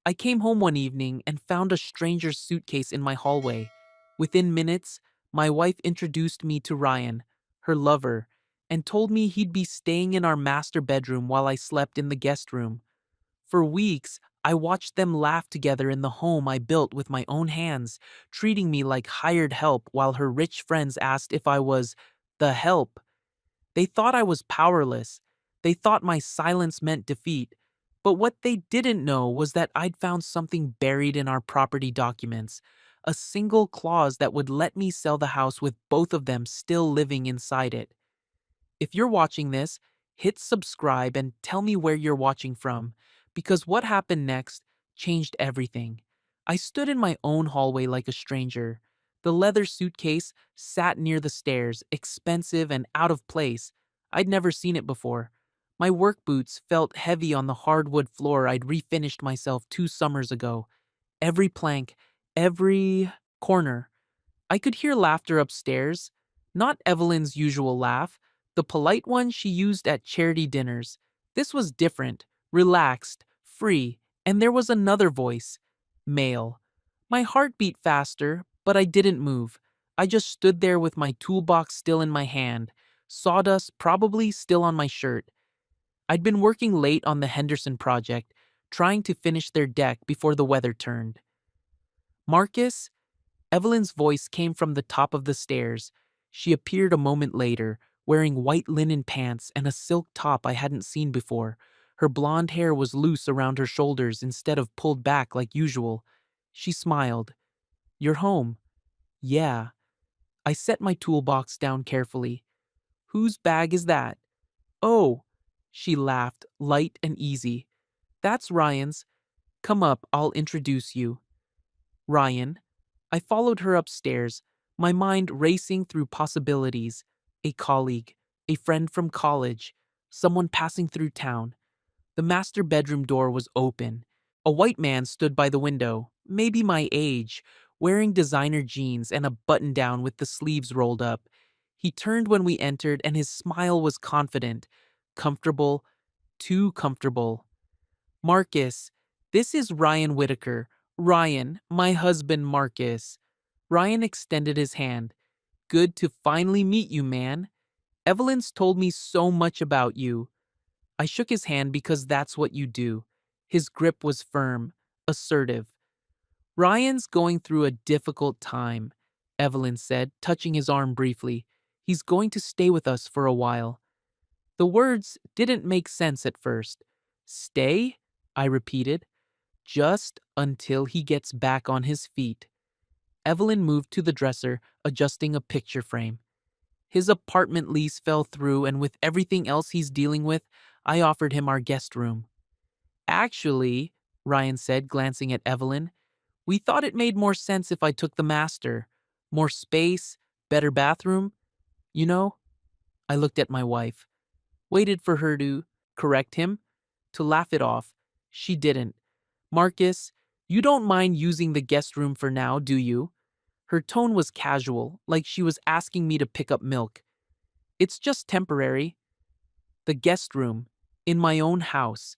I came home one evening and found a stranger's suitcase in my hallway. Within minutes, my wife introduced me to Ryan, her lover, and told me he'd be staying in our master bedroom while I slept in the guest room. For weeks, I watched them laugh together in the home I built with my own hands, treating me like hired help while her rich friends asked if I was the help. They thought I was powerless. They thought my silence meant defeat. But what they didn't know was that I'd found something buried in our property documents, a single clause that would let me sell the house with both of them still living inside it. If you're watching this, hit subscribe and tell me where you're watching from, because what happened next changed everything. I stood in my own hallway like a stranger. The leather suitcase sat near the stairs, expensive and out of place. I'd never seen it before. My work boots felt heavy on the hardwood floor I'd refinished myself 2 summers ago. Every plank, every corner. I could hear laughter upstairs. Not Evelyn's usual laugh, the polite one she used at charity dinners. This was different, relaxed, free, and there was another voice. Male. My heart beat faster, but I didn't move. I just stood there with my toolbox still in my hand, sawdust probably still on my shirt. I'd been working late on the Henderson project, trying to finish their deck before the weather turned. Marcus? Evelyn's voice came from the top of the stairs. She appeared a moment later, wearing white linen pants and a silk top I hadn't seen before. Her blonde hair was loose around her shoulders instead of pulled back like usual. She smiled. "You're home." "Yeah." I set my toolbox down carefully. "Whose bag is that?" "Oh." She laughed, light and easy. "That's Ryan's. Come up, I'll introduce you." Ryan. I followed her upstairs, my mind racing through possibilities. A colleague, a friend from college, someone passing through town. The master bedroom door was open. A white man stood by the window, maybe my age, wearing designer jeans and a button down with the sleeves rolled up. He turned when we entered and his smile was confident, comfortable, too comfortable. "Marcus, this is Ryan Whitaker. Ryan, my husband Marcus." Ryan extended his hand. "Good to finally meet you, man. Evelyn's told me so much about you." I shook his hand because that's what you do. His grip was firm, assertive. "Ryan's going through a difficult time," Evelyn said, touching his arm briefly. "He's going to stay with us for a while." The words didn't make sense at first. "Stay?" I repeated. "Just until he gets back on his feet." Evelyn moved to the dresser, adjusting a picture frame. "His apartment lease fell through, and with everything else he's dealing with, I offered him our guest room." "Actually," Ryan said, glancing at Evelyn, "we thought it made more sense if I took the master. More space, better bathroom. You know?" I looked at my wife, waited for her to correct him, to laugh it off. She didn't. "Marcus, you don't mind using the guest room for now, do you?" Her tone was casual, like she was asking me to pick up milk. "It's just temporary." "The guest room, in my own house.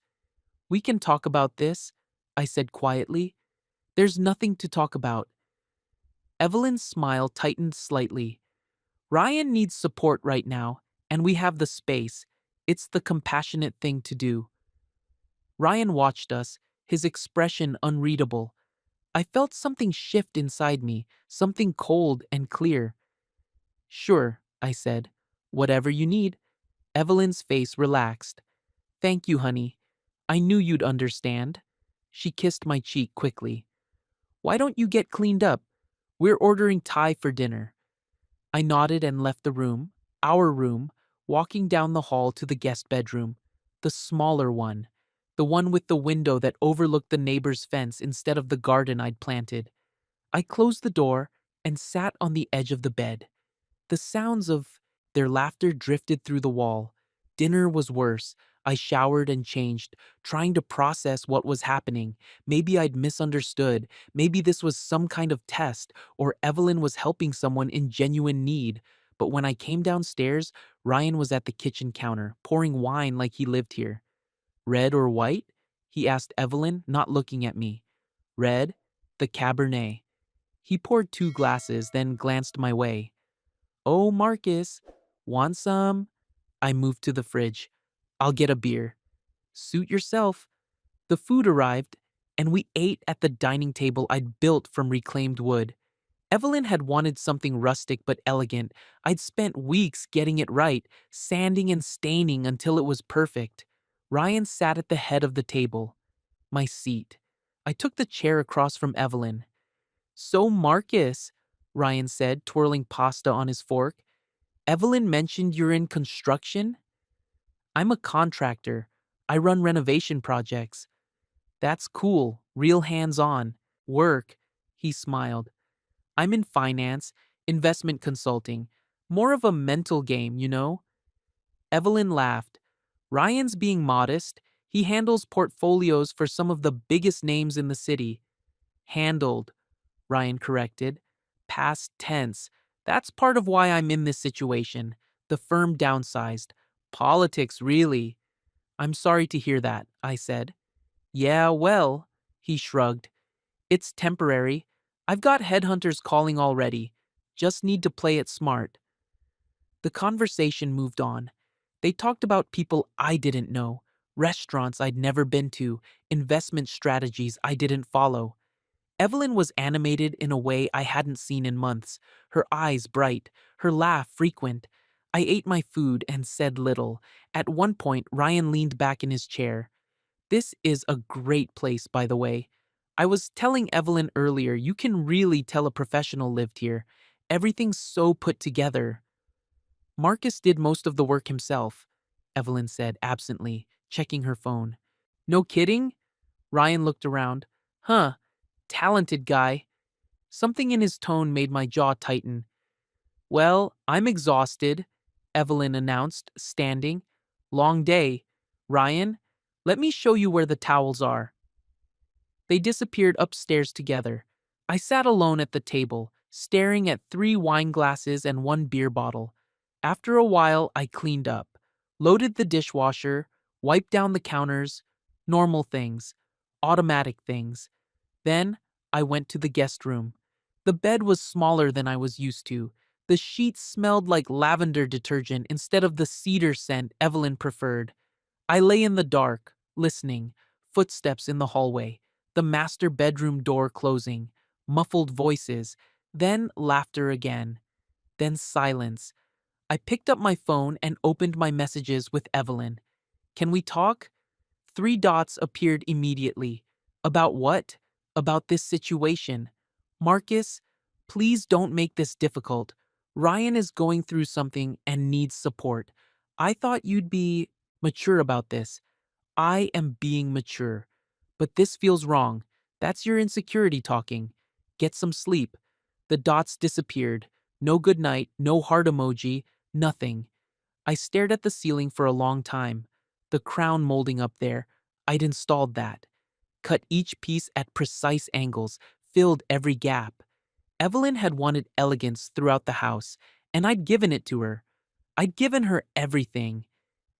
We can talk about this," I said quietly. "There's nothing to talk about." Evelyn's smile tightened slightly. "Ryan needs support right now, and we have the space. It's the compassionate thing to do." Ryan watched us, his expression unreadable. I felt something shift inside me, something cold and clear. "Sure," I said. "Whatever you need." Evelyn's face relaxed. "Thank you, honey. I knew you'd understand." She kissed my cheek quickly. "Why don't you get cleaned up? We're ordering Thai for dinner." I nodded and left the room, our room, walking down the hall to the guest bedroom, the smaller one, the one with the window that overlooked the neighbor's fence instead of the garden I'd planted. I closed the door and sat on the edge of the bed. The sounds of their laughter drifted through the wall. Dinner was worse. I showered and changed, trying to process what was happening. Maybe I'd misunderstood. Maybe this was some kind of test, or Evelyn was helping someone in genuine need. But when I came downstairs, Ryan was at the kitchen counter, pouring wine like he lived here. "Red or white?" he asked Evelyn, not looking at me. Red, the Cabernet. He poured 2 glasses, then glanced my way. Oh, Marcus, want some? I moved to the fridge. I'll get a beer. Suit yourself. The food arrived, and we ate at the dining table I'd built from reclaimed wood. Evelyn had wanted something rustic but elegant. I'd spent weeks getting it right, sanding and staining until it was perfect. Ryan sat at the head of the table. My seat. I took the chair across from Evelyn. So, Marcus, Ryan said, twirling pasta on his fork, Evelyn mentioned you're in construction? I'm a contractor. I run renovation projects. That's cool, real hands-on. Work, he smiled. I'm in finance, investment consulting. More of a mental game, you know? Evelyn laughed. Ryan's being modest. He handles portfolios for some of the biggest names in the city. Handled, Ryan corrected. Past tense. That's part of why I'm in this situation. The firm downsized. Politics, really. I'm sorry to hear that, I said. Yeah, well, he shrugged. It's temporary. I've got headhunters calling already. Just need to play it smart. The conversation moved on. They talked about people I didn't know, restaurants I'd never been to, investment strategies I didn't follow. Evelyn was animated in a way I hadn't seen in months, her eyes bright, her laugh frequent. I ate my food and said little. At one point, Ryan leaned back in his chair. This is a great place, by the way. I was telling Evelyn earlier, you can really tell a professional lived here. Everything's so put together. Marcus did most of the work himself, Evelyn said absently, checking her phone. No kidding? Ryan looked around. Huh, talented guy. Something in his tone made my jaw tighten. Well, I'm exhausted, Evelyn announced, standing. Long day. Ryan, let me show you where the towels are. They disappeared upstairs together. I sat alone at the table, staring at 3 wine glasses and 1 beer bottle. After a while, I cleaned up, loaded the dishwasher, wiped down the counters, normal things, automatic things. Then, I went to the guest room. The bed was smaller than I was used to. The sheets smelled like lavender detergent instead of the cedar scent Evelyn preferred. I lay in the dark, listening, footsteps in the hallway, the master bedroom door closing, muffled voices, then laughter again, then silence. I picked up my phone and opened my messages with Evelyn. Can we talk? 3 dots appeared immediately. About what? About this situation. Marcus, please don't make this difficult. Ryan is going through something and needs support. I thought you'd be mature about this. I am being mature. But this feels wrong. That's your insecurity talking. Get some sleep. The dots disappeared. No good night, no heart emoji, nothing. I stared at the ceiling for a long time. The crown molding up there. I'd installed that. Cut each piece at precise angles, filled every gap. Evelyn had wanted elegance throughout the house, and I'd given it to her. I'd given her everything.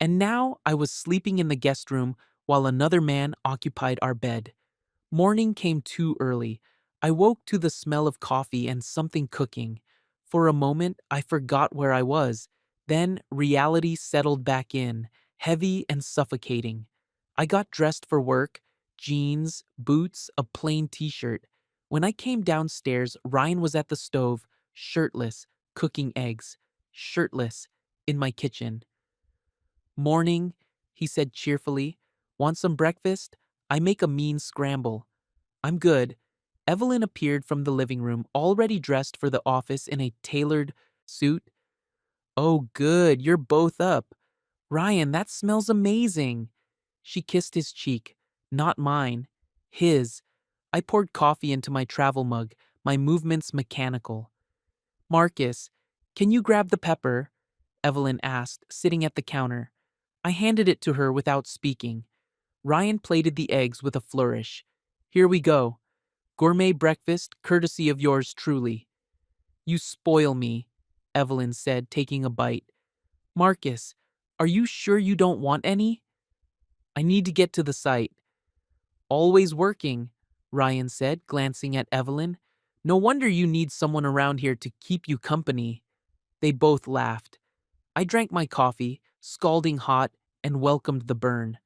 And now I was sleeping in the guest room while another man occupied our bed. Morning came too early. I woke to the smell of coffee and something cooking. For a moment, I forgot where I was. Then reality settled back in, heavy and suffocating. I got dressed for work, jeans, boots, a plain t-shirt. When I came downstairs, Ryan was at the stove, shirtless, cooking eggs. Shirtless, in my kitchen. Morning, he said cheerfully. Want some breakfast? I make a mean scramble. I'm good. Evelyn appeared from the living room, already dressed for the office in a tailored suit. Oh, good, you're both up. Ryan, that smells amazing. She kissed his cheek. Not mine. His. I poured coffee into my travel mug, my movements mechanical. Marcus, can you grab the pepper? Evelyn asked, sitting at the counter. I handed it to her without speaking. Ryan plated the eggs with a flourish. Here we go. Gourmet breakfast, courtesy of yours truly. You spoil me, Evelyn said, taking a bite. Marcus, are you sure you don't want any? I need to get to the site. Always working, Ryan said, glancing at Evelyn. No wonder you need someone around here to keep you company. They both laughed. I drank my coffee, scalding hot, and welcomed the burn.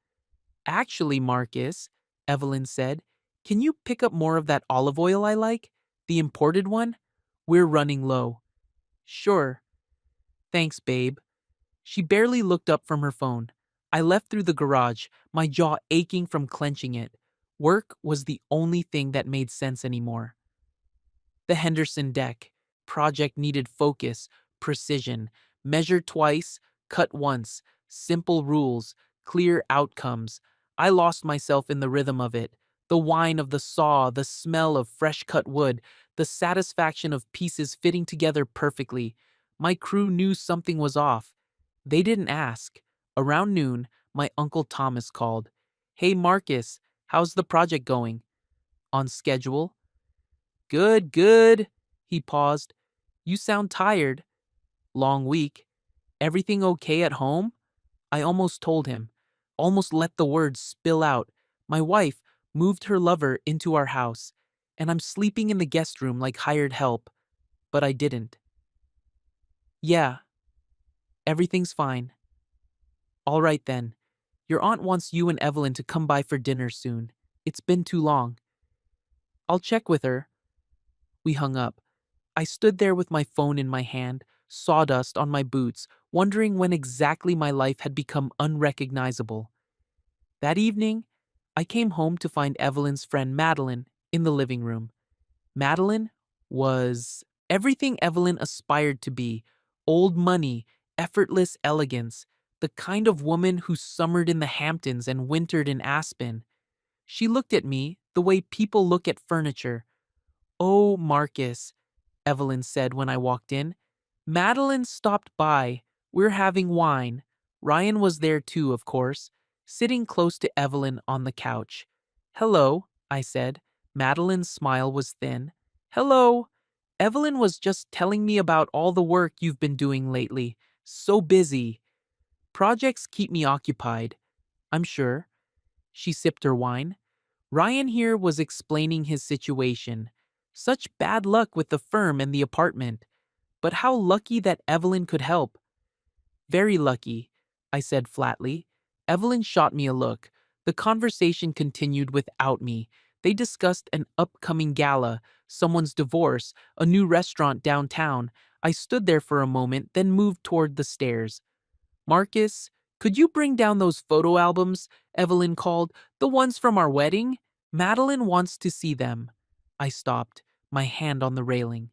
Actually, Marcus, Evelyn said, can you pick up more of that olive oil I like? The imported one? We're running low. Sure. Thanks, babe. She barely looked up from her phone. I left through the garage, my jaw aching from clenching it. Work was the only thing that made sense anymore. The Henderson deck. Project needed focus, precision, measure twice, cut once, simple rules, clear outcomes. I lost myself in the rhythm of it. The whine of the saw, the smell of fresh cut wood, the satisfaction of pieces fitting together perfectly. My crew knew something was off. They didn't ask. Around noon, my Uncle Thomas called. Hey Marcus, how's the project going? On schedule? Good, good. He paused. You sound tired. Long week. Everything okay at home? I almost told him. Almost let the words spill out. My wife moved her lover into our house, and I'm sleeping in the guest room like hired help. But I didn't. Yeah, everything's fine. All right then. Your aunt wants you and Evelyn to come by for dinner soon. It's been too long. I'll check with her. We hung up. I stood there with my phone in my hand, sawdust on my boots, wondering when exactly my life had become unrecognizable. That evening, I came home to find Evelyn's friend Madeline in the living room. Madeline was everything Evelyn aspired to be: old money, effortless elegance, the kind of woman who summered in the Hamptons and wintered in Aspen. She looked at me the way people look at furniture. Oh, Marcus, Evelyn said when I walked in. Madeline stopped by. We're having wine. Ryan was there too, of course, sitting close to Evelyn on the couch. Hello, I said. Madeline's smile was thin. Hello. Evelyn was just telling me about all the work you've been doing lately. So busy. Projects keep me occupied, I'm sure. She sipped her wine. Ryan here was explaining his situation. Such bad luck with the firm and the apartment. But how lucky that Evelyn could help. Very lucky, I said flatly. Evelyn shot me a look. The conversation continued without me. They discussed an upcoming gala, someone's divorce, a new restaurant downtown. I stood there for a moment, then moved toward the stairs. Marcus, could you bring down those photo albums? Evelyn called. The ones from our wedding? Madeline wants to see them. I stopped, my hand on the railing.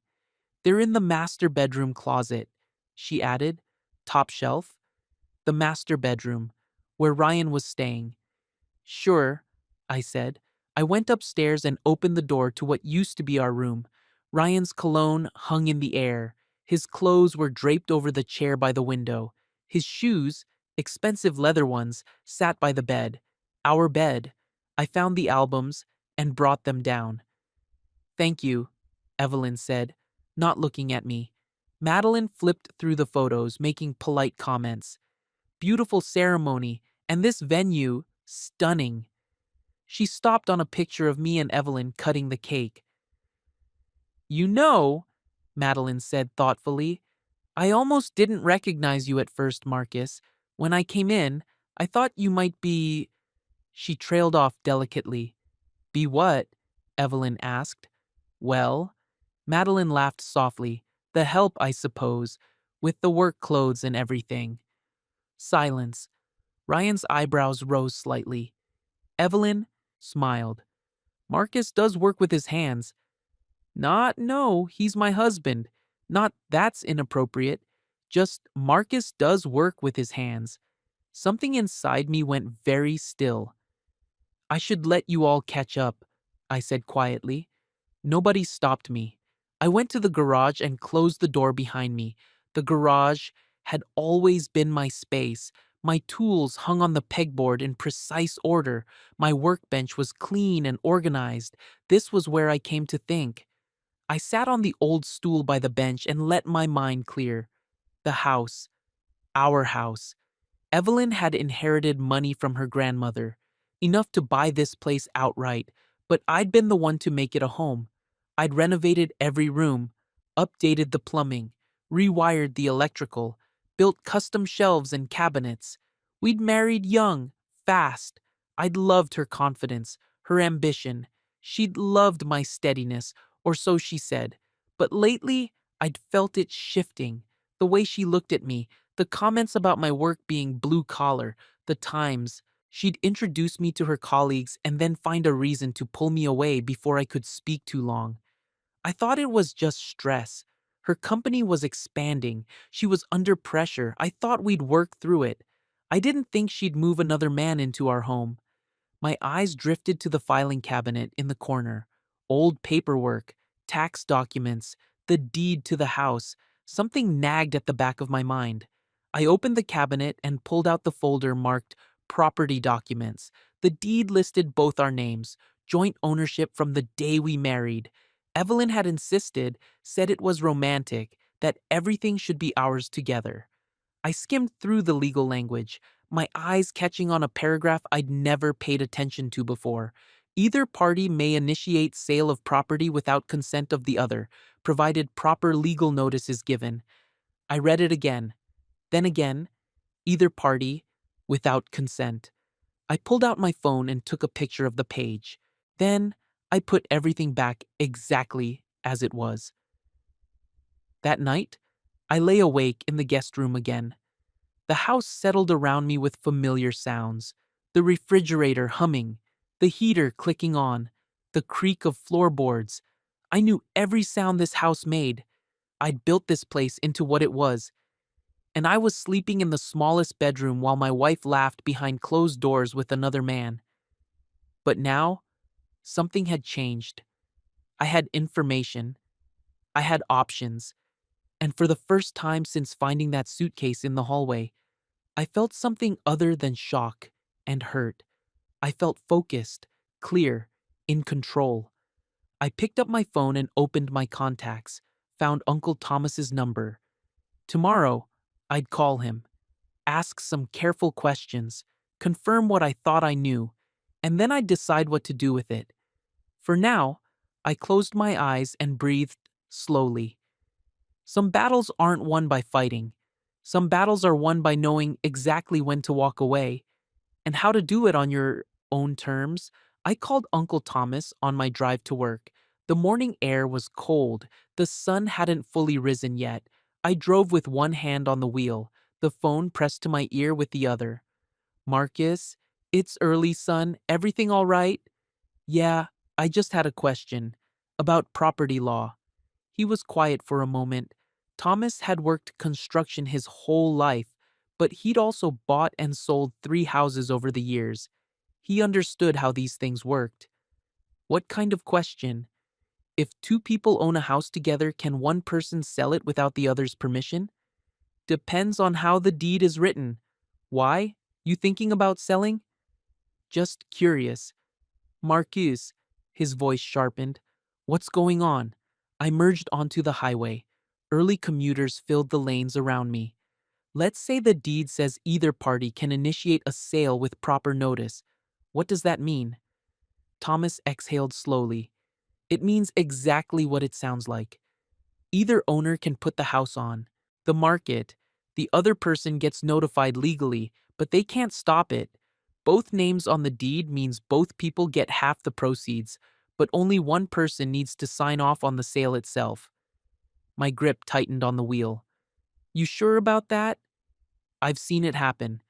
They're in the master bedroom closet, she added. Top shelf? The master bedroom, where Ryan was staying. Sure, I said. I went upstairs and opened the door to what used to be our room. Ryan's cologne hung in the air. His clothes were draped over the chair by the window. His shoes, expensive leather ones, sat by the bed. Our bed. I found the albums and brought them down. Thank you, Evelyn said, not looking at me. Madeline flipped through the photos, making polite comments. Beautiful ceremony, and this venue, stunning. She stopped on a picture of me and Evelyn cutting the cake. You know, Madeline said thoughtfully, I almost didn't recognize you at first, Marcus. When I came in, I thought you might be... She trailed off delicately. Be what? Evelyn asked. Well, Madeline laughed softly. The help, I suppose, with the work clothes and everything. Silence. Ryan's eyebrows rose slightly. Evelyn smiled. Marcus does work with his hands. No, he's my husband. Not that's inappropriate. Just Marcus does work with his hands. Something inside me went very still. I should let you all catch up, I said quietly. Nobody stopped me. I went to the garage and closed the door behind me. The garage had always been my space. My tools hung on the pegboard in precise order. My workbench was clean and organized. This was where I came to think. I sat on the old stool by the bench and let my mind clear. The house. Our house. Evelyn had inherited money from her grandmother. enough to buy this place outright, but I'd been the one to make it a home. I'd renovated every room, updated the plumbing, rewired the electrical, built custom shelves and cabinets. We'd married young, fast. I'd loved her confidence, her ambition. She'd loved my steadiness, or so she said. But lately, I'd felt it shifting. The way she looked at me, the comments about my work being blue collar, the times she'd introduce me to her colleagues and then find a reason to pull me away before I could speak too long. I thought it was just stress. Her company was expanding. She was under pressure. I thought we'd work through it. I didn't think she'd move another man into our home. My eyes drifted to the filing cabinet in the corner. Old paperwork, tax documents, the deed to the house. Something nagged at the back of my mind. I opened the cabinet and pulled out the folder marked Property Documents. The deed listed both our names, joint ownership from the day we married. Evelyn had insisted, said it was romantic, that everything should be ours together. I skimmed through the legal language, my eyes catching on a paragraph I'd never paid attention to before. Either party may initiate sale of property without consent of the other, provided proper legal notice is given. I read it again, then again, either party, without consent. I pulled out my phone and took a picture of the page. Then I put everything back exactly as it was. That night, I lay awake in the guest room again. The house settled around me with familiar sounds, the refrigerator humming, the heater clicking on, the creak of floorboards. I knew every sound this house made. I'd built this place into what it was, and I was sleeping in the smallest bedroom while my wife laughed behind closed doors with another man. But now, something had changed. I had information. I had options. And for the first time since finding that suitcase in the hallway, I felt something other than shock and hurt. I felt focused, clear, in control. I picked up my phone and opened my contacts, found Uncle Thomas's number. Tomorrow, I'd call him, ask some careful questions, confirm what I thought I knew, and then I'd decide what to do with it. For now, I closed my eyes and breathed slowly. Some battles aren't won by fighting. Some battles are won by knowing exactly when to walk away and how to do it on your own terms. I called Uncle Thomas on my drive to work. The morning air was cold. The sun hadn't fully risen yet. I drove with one hand on the wheel, the phone pressed to my ear with the other. Marcus, it's early, son. Everything all right? Yeah, I just had a question about property law. He was quiet for a moment. Thomas had worked construction his whole life, but he'd also bought and sold 3 houses over the years. He understood how these things worked. What kind of question? If 2 people own a house together, can one person sell it without the other's permission? Depends on how the deed is written. Why? You thinking about selling? Just curious. Marcus, his voice sharpened. What's going on? I merged onto the highway. Early commuters filled the lanes around me. Let's say the deed says either party can initiate a sale with proper notice. What does that mean? Thomas exhaled slowly. It means exactly what it sounds like. Either owner can put the house on the market. The other person gets notified legally, but they can't stop it. Both names on the deed means both people get half the proceeds, but only one person needs to sign off on the sale itself. My grip tightened on the wheel. You sure about that? I've seen it happen.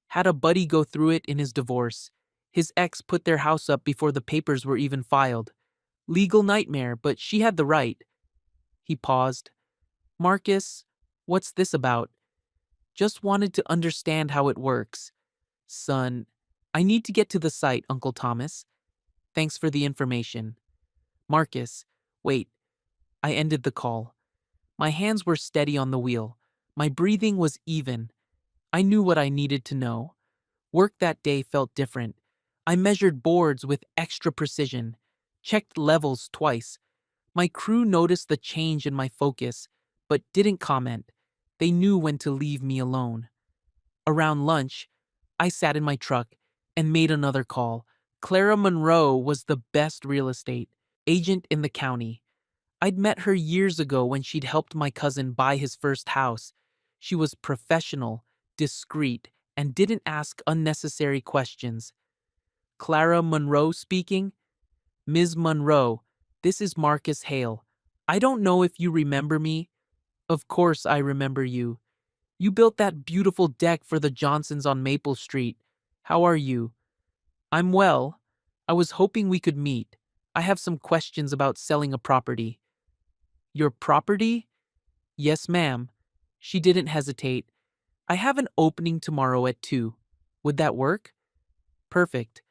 Had a buddy go through it in his divorce. His ex put their house up before the papers were even filed. Legal nightmare, but she had the right. He paused. Marcus, what's this about? Just wanted to understand how it works. Son, I need to get to the site, Uncle Thomas. Thanks for the information. Marcus, wait. I ended the call. My hands were steady on the wheel. My breathing was even. I knew what I needed to know. Work that day felt different. I measured boards with extra precision, checked levels twice. My crew noticed the change in my focus, but didn't comment. They knew when to leave me alone. Around lunch, I sat in my truck, and made another call. Clara Monroe was the best real estate agent in the county. I'd met her years ago when she'd helped my cousin buy his first house. She was professional, discreet, and didn't ask unnecessary questions. Clara Monroe speaking? Ms. Monroe, this is Marcus Hale. I don't know if you remember me. Of course I remember you. You built that beautiful deck for the Johnsons on Maple Street. How are you? I'm well. I was hoping we could meet. I have some questions about selling a property. Your property? Yes, ma'am. She didn't hesitate. I have an opening tomorrow at 2. Would that work? Perfect.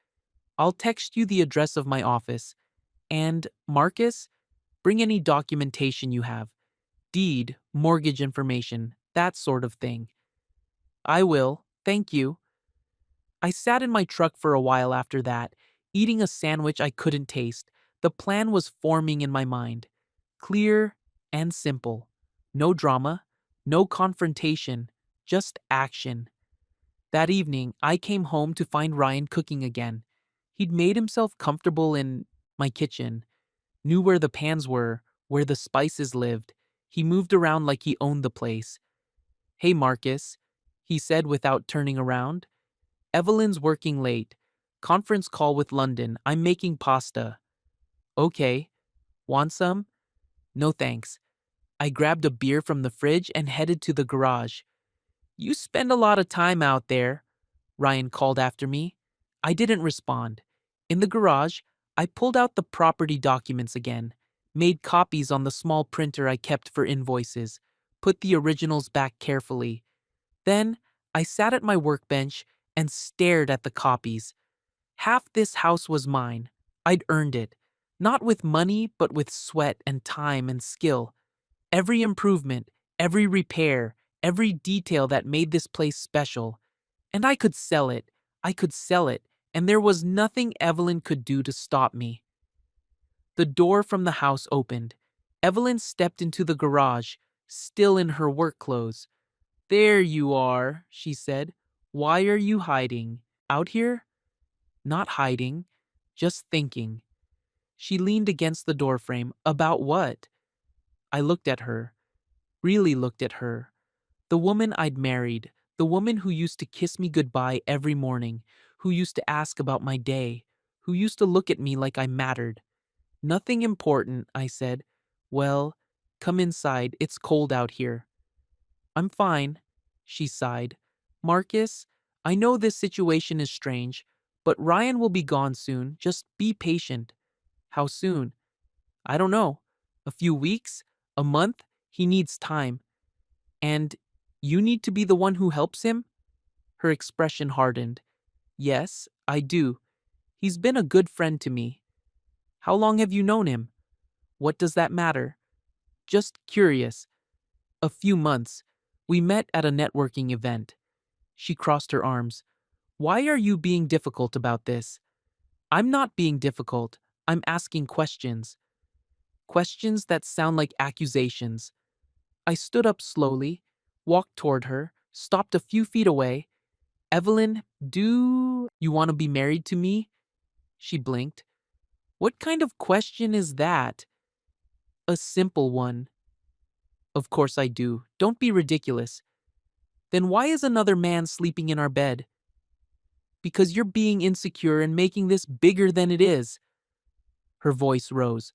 I'll text you the address of my office. And, Marcus, bring any documentation you have. Deed, mortgage information, that sort of thing. I will, thank you. I sat in my truck for a while after that, eating a sandwich I couldn't taste. The plan was forming in my mind. Clear and simple. No drama, no confrontation, just action. That evening, I came home to find Ryan cooking again. He'd made himself comfortable in my kitchen, knew where the pans were, where the spices lived. He moved around like he owned the place. Hey, Marcus, he said without turning around. Evelyn's working late. Conference call with London. I'm making pasta. Okay. Want some? No thanks. I grabbed a beer from the fridge and headed to the garage. You spend a lot of time out there, Ryan called after me. I didn't respond. In the garage, I pulled out the property documents again, made copies on the small printer I kept for invoices, put the originals back carefully. Then, I sat at my workbench and stared at the copies. Half this house was mine. I'd earned it. Not with money, but with sweat and time and skill. Every improvement, every repair, every detail that made this place special. And I could sell it. I could sell it, and there was nothing Evelyn could do to stop me. The door from the house opened. Evelyn stepped into the garage, still in her work clothes. There you are, she said. Why are you hiding? Out here? Not hiding, just thinking. She leaned against the doorframe. About what? I looked at her, really looked at her. The woman I'd married, the woman who used to kiss me goodbye every morning, who used to ask about my day, who used to look at me like I mattered. Nothing important, I said. Well, come inside, it's cold out here. I'm fine, she sighed. Marcus, I know this situation is strange, but Ryan will be gone soon. Just be patient. How soon? I don't know. A few weeks? A month? He needs time. And you need to be the one who helps him? Her expression hardened. Yes, I do. He's been a good friend to me. How long have you known him? What does that matter? Just curious. A few months. We met at a networking event. She crossed her arms. Why are you being difficult about this? I'm not being difficult. I'm asking questions. Questions that sound like accusations. I stood up slowly, walked toward her, stopped a few feet away. Evelyn, do you want to be married to me? She blinked. What kind of question is that? A simple one. Of course I do. Don't be ridiculous. Then why is another man sleeping in our bed? Because you're being insecure and making this bigger than it is. Her voice rose.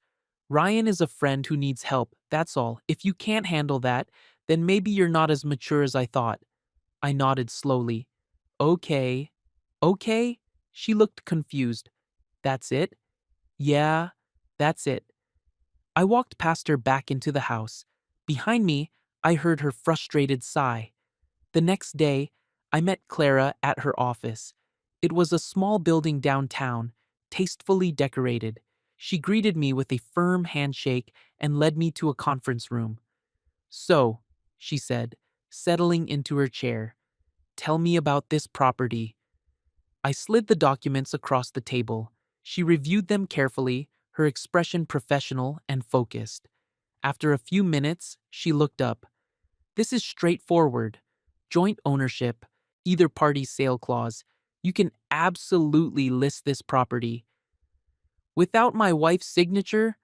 Ryan is a friend who needs help, that's all. If you can't handle that, then maybe you're not as mature as I thought. I nodded slowly. Okay. Okay? She looked confused. That's it? Yeah, that's it. I walked past her back into the house. Behind me, I heard her frustrated sigh. The next day, I met Clara at her office. It was a small building downtown, tastefully decorated. She greeted me with a firm handshake and led me to a conference room. So, she said, settling into her chair, tell me about this property. I slid the documents across the table. She reviewed them carefully, her expression professional and focused. After a few minutes, she looked up. This is straightforward. Joint ownership, either party's sale clause. You can absolutely list this property. Without my wife's signature,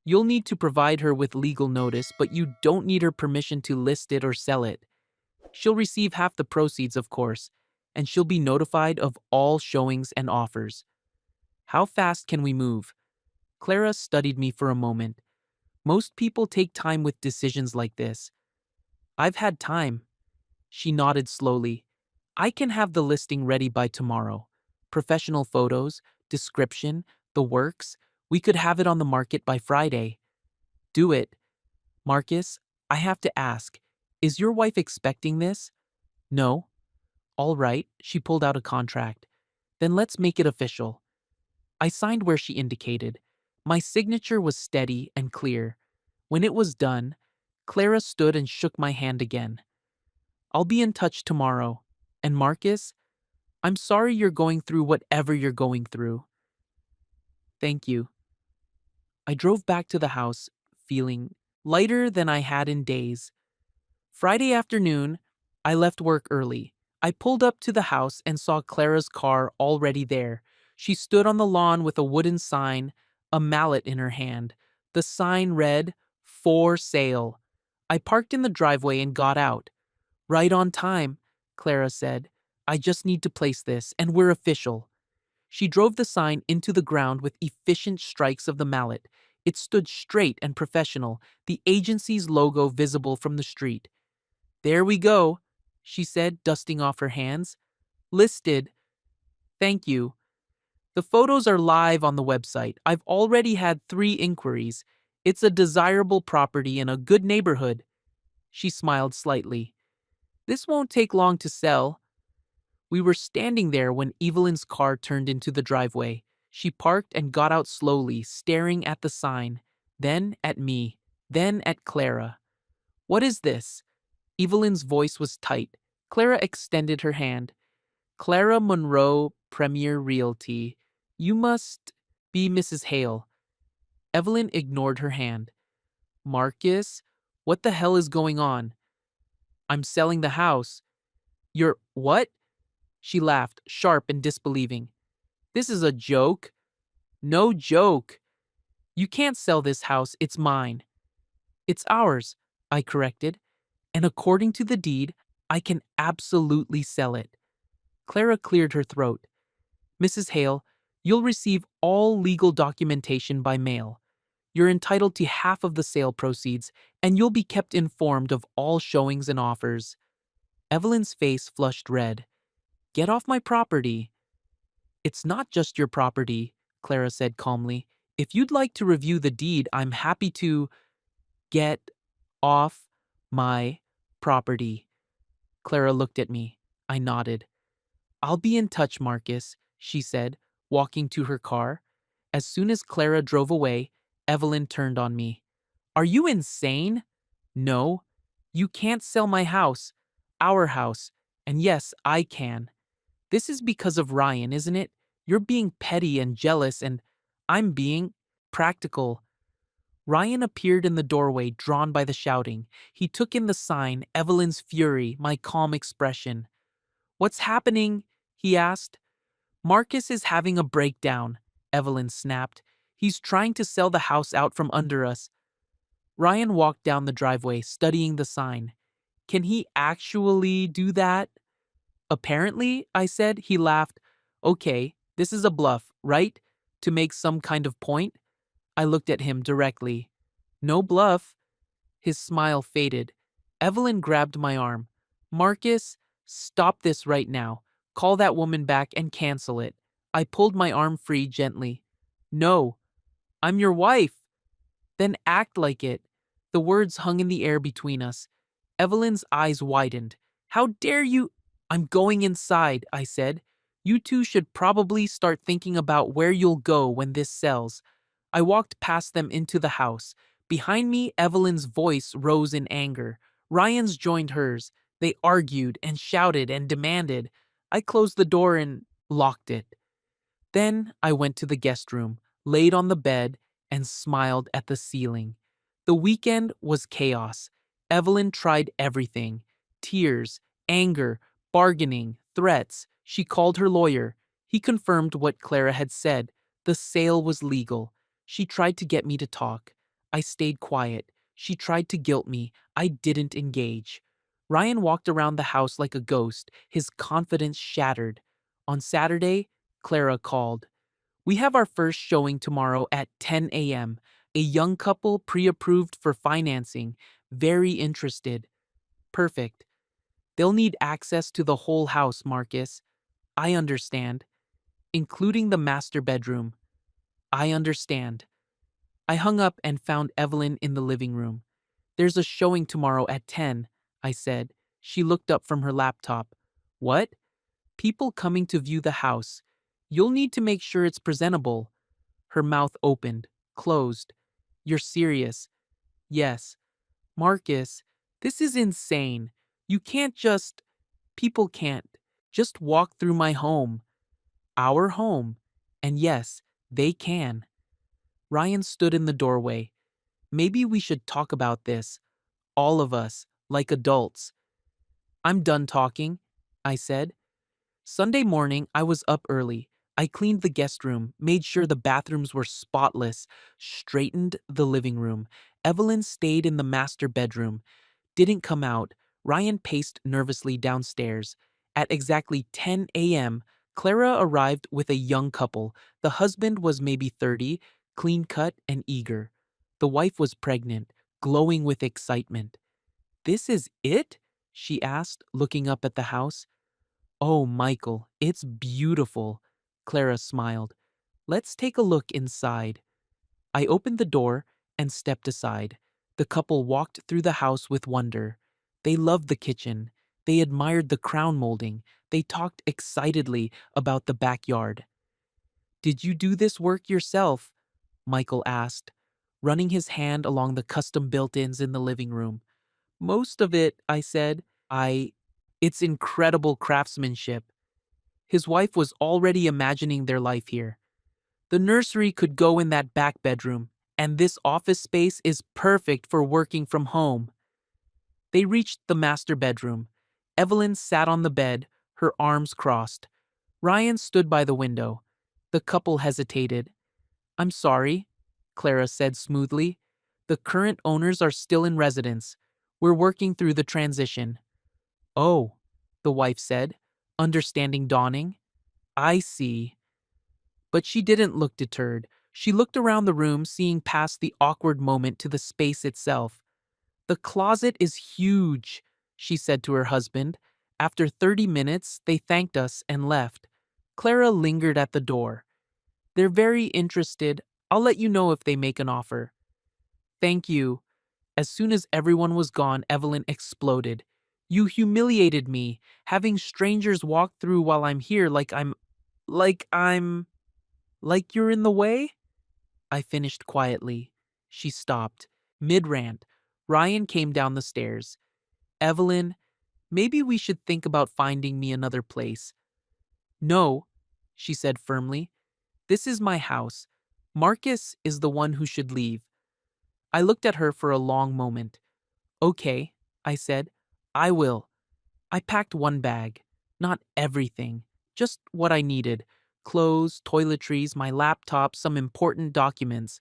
you'll need to provide her with legal notice, but you don't need her permission to list it or sell it. She'll receive half the proceeds, of course, and she'll be notified of all showings and offers. How fast can we move? Clara studied me for a moment. Most people take time with decisions like this. I've had time. She nodded slowly. I can have the listing ready by tomorrow. Professional photos, description, the works. We could have it on the market by Friday. Do it. Marcus, I have to ask, is your wife expecting this? No. All right, she pulled out a contract. Then let's make it official. I signed where she indicated. My signature was steady and clear. When it was done, Clara stood and shook my hand again. I'll be in touch tomorrow. And Marcus, I'm sorry you're going through whatever you're going through. Thank you. I drove back to the house, feeling lighter than I had in days. Friday afternoon, I left work early. I pulled up to the house and saw Clara's car already there. She stood on the lawn with a wooden sign, a mallet in her hand. The sign read, "For sale." I parked in the driveway and got out. Right on time, Clara said. I just need to place this, and we're official. She drove the sign into the ground with efficient strikes of the mallet. It stood straight and professional, the agency's logo visible from the street. There we go, she said, dusting off her hands. Listed. Thank you. The photos are live on the website. I've already had 3 inquiries. It's a desirable property in a good neighborhood. She smiled slightly. This won't take long to sell. We were standing there when Evelyn's car turned into the driveway. She parked and got out slowly, staring at the sign, then at me, then at Clara. What is this? Evelyn's voice was tight. Clara extended her hand. Clara Monroe, Premier Realty. You must be Mrs. Hale. Evelyn ignored her hand. Marcus, what the hell is going on? I'm selling the house. You're what? She laughed, sharp and disbelieving. This is a joke. No joke. You can't sell this house, it's mine. It's ours, I corrected. And according to the deed, I can absolutely sell it. Clara cleared her throat. Mrs. Hale, you'll receive all legal documentation by mail. You're entitled to half of the sale proceeds, and you'll be kept informed of all showings and offers. Evelyn's face flushed red. Get off my property. It's not just your property, Clara said calmly. If you'd like to review the deed, I'm happy to get off my property. Clara looked at me. I nodded. I'll be in touch, Marcus, she said, walking to her car. As soon as Clara drove away, Evelyn turned on me. Are you insane? No. You can't sell my house. Our house. And yes, I can. This is because of Ryan, isn't it? You're being petty and jealous, and I'm being practical. Ryan appeared in the doorway, drawn by the shouting. He took in the sign, Evelyn's fury, my calm expression. What's happening? He asked. Marcus is having a breakdown, Evelyn snapped. He's trying to sell the house out from under us. Ryan walked down the driveway, studying the sign. Can he actually do that? Apparently, I said. He laughed. Okay, this is a bluff, right? To make some kind of point? I looked at him directly. No bluff. His smile faded. Evelyn grabbed my arm. Marcus, stop this right now. Call that woman back and cancel it. I pulled my arm free gently. No, I'm your wife. Then act like it. The words hung in the air between us. Evelyn's eyes widened. How dare you? I'm going inside, I said. You two should probably start thinking about where you'll go when this sells. I walked past them into the house. Behind me, Evelyn's voice rose in anger. Ryan's joined hers. They argued and shouted and demanded. I closed the door and locked it. Then I went to the guest room, laid on the bed, and smiled at the ceiling. The weekend was chaos. Evelyn tried everything. Tears, anger, bargaining, threats. She called her lawyer. He confirmed what Clara had said. The sale was legal. She tried to get me to talk. I stayed quiet. She tried to guilt me. I didn't engage. Ryan walked around the house like a ghost, his confidence shattered. On Saturday, Clara called. We have our first showing tomorrow at 10 a.m. A young couple pre-approved for financing. Very interested. Perfect. They'll need access to the whole house, Marcus. I understand. Including the master bedroom. I understand. I hung up and found Evelyn in the living room. There's a showing tomorrow at 10, I said. She looked up from her laptop. What? People coming to view the house. You'll need to make sure it's presentable. Her mouth opened, closed. You're serious? Yes. Marcus, this is insane. You can't just. People can't. Just walk through my home. Our home. And yes, they can. Ryan stood in the doorway. Maybe we should talk about this. All of us, like adults. I'm done talking, I said. Sunday morning, I was up early. I cleaned the guest room, made sure the bathrooms were spotless, straightened the living room. Evelyn stayed in the master bedroom, didn't come out. Ryan paced nervously downstairs. At exactly 10 a.m., Clara arrived with a young couple. The husband was maybe 30, clean-cut and eager. The wife was pregnant, glowing with excitement. This is it? She asked, looking up at the house. Oh, Michael, it's beautiful. Clara smiled. Let's take a look inside. I opened the door and stepped aside. The couple walked through the house with wonder. They loved the kitchen. They admired the crown molding. They talked excitedly about the backyard. Did you do this work yourself? Michael asked, running his hand along the custom built-ins in the living room. Most of it, I said. It's incredible craftsmanship. His wife was already imagining their life here. The nursery could go in that back bedroom, and this office space is perfect for working from home. They reached the master bedroom. Evelyn sat on the bed, her arms crossed. Ryan stood by the window. The couple hesitated. I'm sorry, Clara said smoothly. The current owners are still in residence. We're working through the transition. Oh, the wife said, understanding dawning. I see. But she didn't look deterred. She looked around the room, seeing past the awkward moment to the space itself. The closet is huge, she said to her husband. After 30 minutes, they thanked us and left. Clara lingered at the door. They're very interested. I'll let you know if they make an offer. Thank you. As soon as everyone was gone, Evelyn exploded. You humiliated me, having strangers walk through while I'm here like you're in the way? I finished quietly. She stopped. Mid-rant, Ryan came down the stairs. Evelyn, maybe we should think about finding me another place. No, she said firmly. This is my house. Marcus is the one who should leave. I looked at her for a long moment. Okay, I said. I will. I packed one bag. Not everything. Just what I needed. Clothes, toiletries, my laptop, some important documents.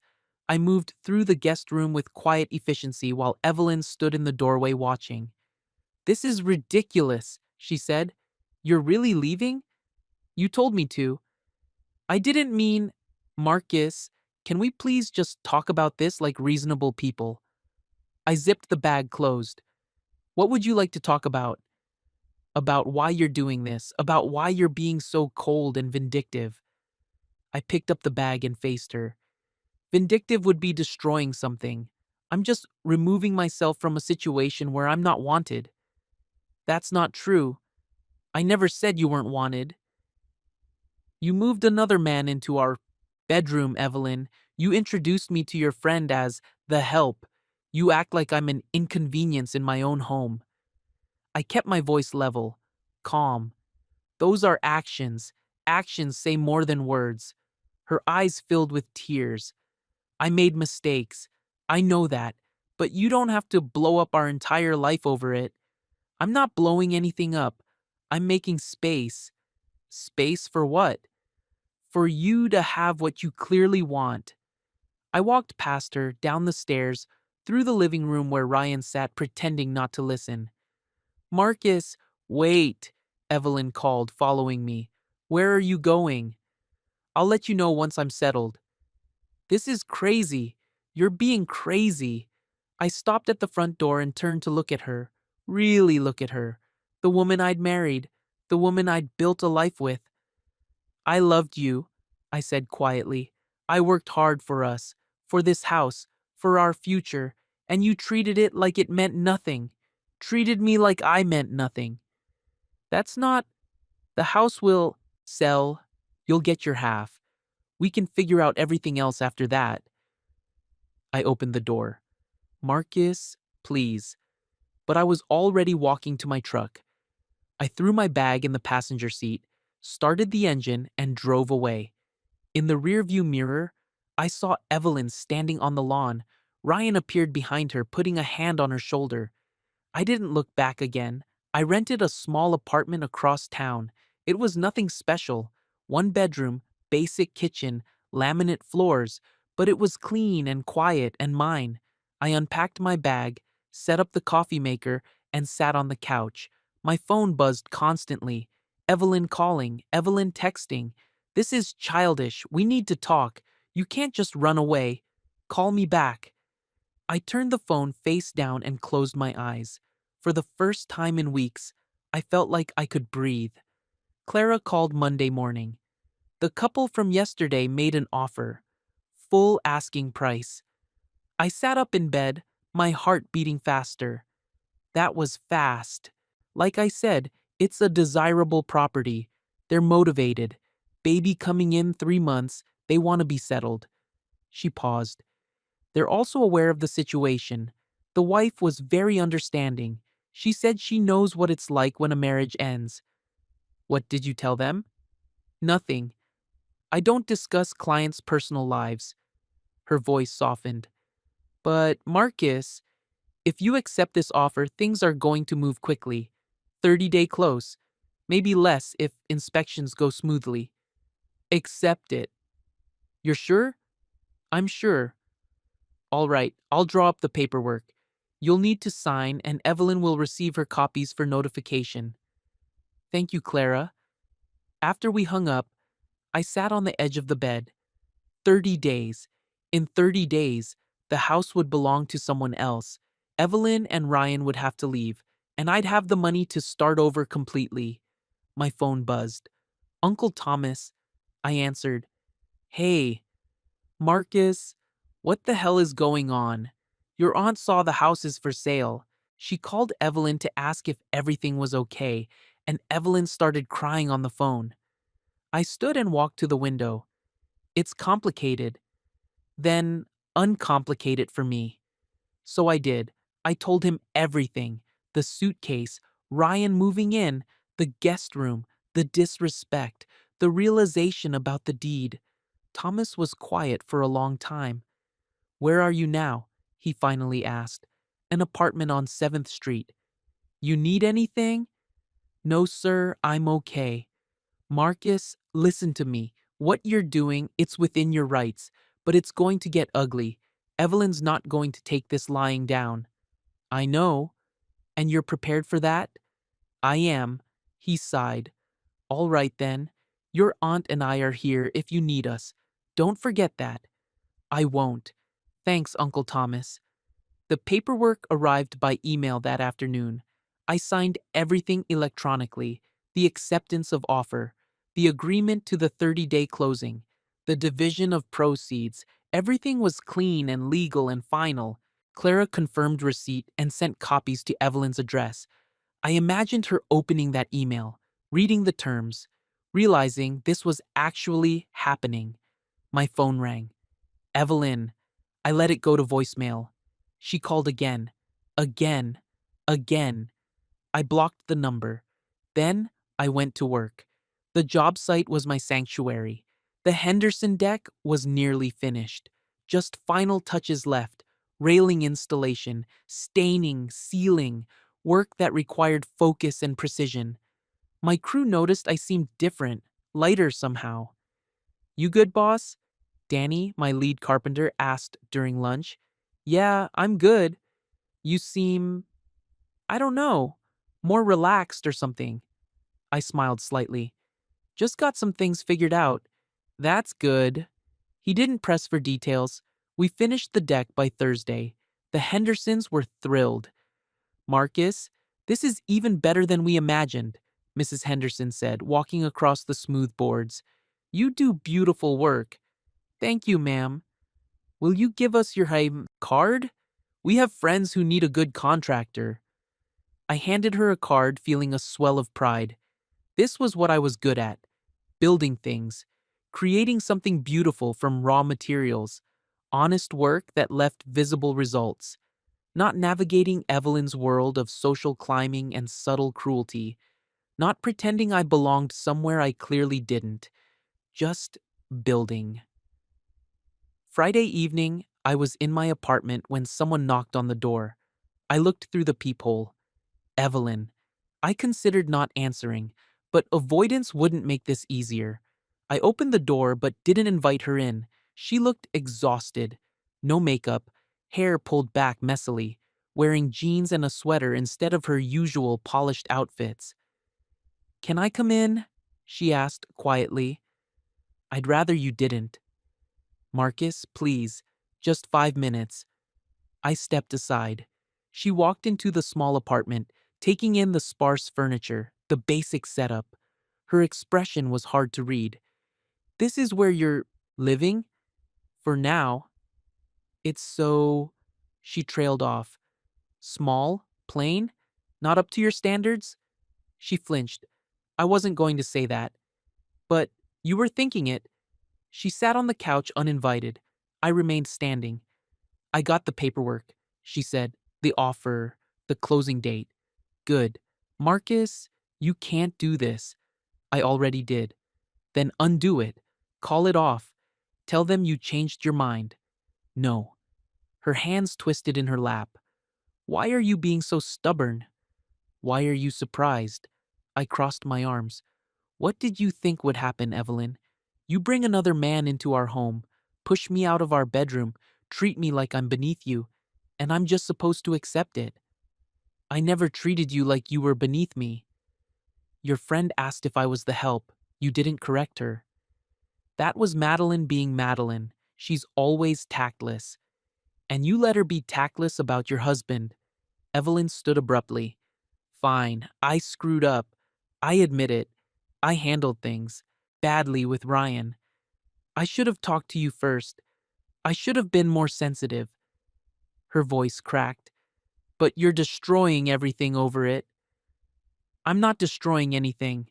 I moved through the guest room with quiet efficiency while Evelyn stood in the doorway watching. This is ridiculous, she said. You're really leaving? You told me to. I didn't mean, Marcus, can we please just talk about this like reasonable people? I zipped the bag closed. What would you like to talk about? About why you're doing this, about why you're being so cold and vindictive. I picked up the bag and faced her. Vindictive would be destroying something. I'm just removing myself from a situation where I'm not wanted. That's not true. I never said you weren't wanted. You moved another man into our bedroom, Evelyn. You introduced me to your friend as the help. You act like I'm an inconvenience in my own home. I kept my voice level, calm. Those are actions. Actions say more than words. Her eyes filled with tears. I made mistakes. I know that. But you don't have to blow up our entire life over it. I'm not blowing anything up. I'm making space. Space for what? For you to have what you clearly want. I walked past her, down the stairs, through the living room where Ryan sat pretending not to listen. Marcus, wait, Evelyn called, following me. Where are you going? I'll let you know once I'm settled. This is crazy. You're being crazy. I stopped at the front door and turned to look at her. Really look at her. The woman I'd married. The woman I'd built a life with. I loved you, I said quietly. I worked hard for us, for this house, for our future, and you treated it like it meant nothing. Treated me like I meant nothing. That's not. The house will sell. You'll get your half. We can figure out everything else after that. I opened the door. Marcus, please. But I was already walking to my truck. I threw my bag in the passenger seat, started the engine, and drove away. In the rearview mirror, I saw Evelyn standing on the lawn. Ryan appeared behind her, putting a hand on her shoulder. I didn't look back again. I rented a small apartment across town. It was nothing special. One bedroom, basic kitchen, laminate floors, but it was clean and quiet and mine. I unpacked my bag, set up the coffee maker, and sat on the couch. My phone buzzed constantly. Evelyn calling, Evelyn texting. This is childish. We need to talk. You can't just run away. Call me back. I turned the phone face down and closed my eyes. For the first time in weeks, I felt like I could breathe. Clara called Monday morning. The couple from yesterday made an offer. Full asking price. I sat up in bed, my heart beating faster. That was fast. Like I said, it's a desirable property. They're motivated. Baby coming in 3 months, they want to be settled. She paused. They're also aware of the situation. The wife was very understanding. She said she knows what it's like when a marriage ends. What did you tell them? Nothing. I don't discuss clients' personal lives. Her voice softened. But, Marcus, if you accept this offer, things are going to move quickly. 30-day close. Maybe less if inspections go smoothly. Accept it. You're sure? I'm sure. All right, I'll draw up the paperwork. You'll need to sign, and Evelyn will receive her copies for notification. Thank you, Clara. After we hung up, I sat on the edge of the bed. 30 days. In 30 days, the house would belong to someone else. Evelyn and Ryan would have to leave, and I'd have the money to start over completely. My phone buzzed. Uncle Thomas. I answered. Hey, Marcus, what the hell is going on? Your aunt saw the house is for sale. She called Evelyn to ask if everything was okay, and Evelyn started crying on the phone. I stood and walked to the window. It's complicated. Then, uncomplicate it for me. So I did. I told him everything. The suitcase, Ryan moving in, the guest room, the disrespect, the realization about the deed. Thomas was quiet for a long time. Where are you now? He finally asked. An apartment on 7th Street. You need anything? No, sir, I'm okay. Marcus, listen to me. What you're doing, it's within your rights, but it's going to get ugly. Evelyn's not going to take this lying down. I know. And you're prepared for that? I am. He sighed. All right then. Your aunt and I are here if you need us. Don't forget that. I won't. Thanks, Uncle Thomas. The paperwork arrived by email that afternoon. I signed everything electronically. The acceptance of offer, the agreement to the 30-day closing, the division of proceeds. Everything was clean and legal and final. Clara confirmed receipt and sent copies to Evelyn's address. I imagined her opening that email, reading the terms, realizing this was actually happening. My phone rang. Evelyn. I let it go to voicemail. She called again. Again. Again. I blocked the number. Then I went to work. The job site was my sanctuary. The Henderson deck was nearly finished. Just final touches left. Railing installation, staining, sealing, work that required focus and precision. My crew noticed I seemed different, lighter somehow. You good, boss? Danny, my lead carpenter, asked during lunch. Yeah, I'm good. You seem, I don't know, more relaxed or something. I smiled slightly. Just got some things figured out. That's good. He didn't press for details. We finished the deck by Thursday. The Hendersons were thrilled. Marcus, this is even better than we imagined, Mrs. Henderson said, walking across the smooth boards. You do beautiful work. Thank you, ma'am. Will you give us your card? We have friends who need a good contractor. I handed her a card, feeling a swell of pride. This was what I was good at: building things, creating something beautiful from raw materials, honest work that left visible results, not navigating Evelyn's world of social climbing and subtle cruelty, not pretending I belonged somewhere I clearly didn't, just building. Friday evening, I was in my apartment when someone knocked on the door. I looked through the peephole. Evelyn. I considered not answering, but avoidance wouldn't make this easier. I opened the door but didn't invite her in. She looked exhausted. No makeup, hair pulled back messily, wearing jeans and a sweater instead of her usual polished outfits. Can I come in? She asked quietly. I'd rather you didn't. Marcus, please. Just 5 minutes. I stepped aside. She walked into the small apartment, taking in the sparse furniture, the basic setup. Her expression was hard to read. This is where you're living? For now. It's so... She trailed off. Small? Plain? Not up to your standards? She flinched. I wasn't going to say that. But you were thinking it. She sat on the couch uninvited. I remained standing. I got the paperwork, she said. The offer, the closing date. Good. Marcus, you can't do this. I already did. Then undo it. Call it off. Tell them you changed your mind. No. Her hands twisted in her lap. Why are you being so stubborn? Why are you surprised? I crossed my arms. What did you think would happen, Evelyn? You bring another man into our home, push me out of our bedroom, treat me like I'm beneath you, and I'm just supposed to accept it. I never treated you like you were beneath me. Your friend asked if I was the help. You didn't correct her. That was Madeline being Madeline. She's always tactless. And you let her be tactless about your husband. Evelyn stood abruptly. Fine, I screwed up. I admit it. I handled things badly with Ryan. I should have talked to you first. I should have been more sensitive. Her voice cracked. But you're destroying everything over it. I'm not destroying anything.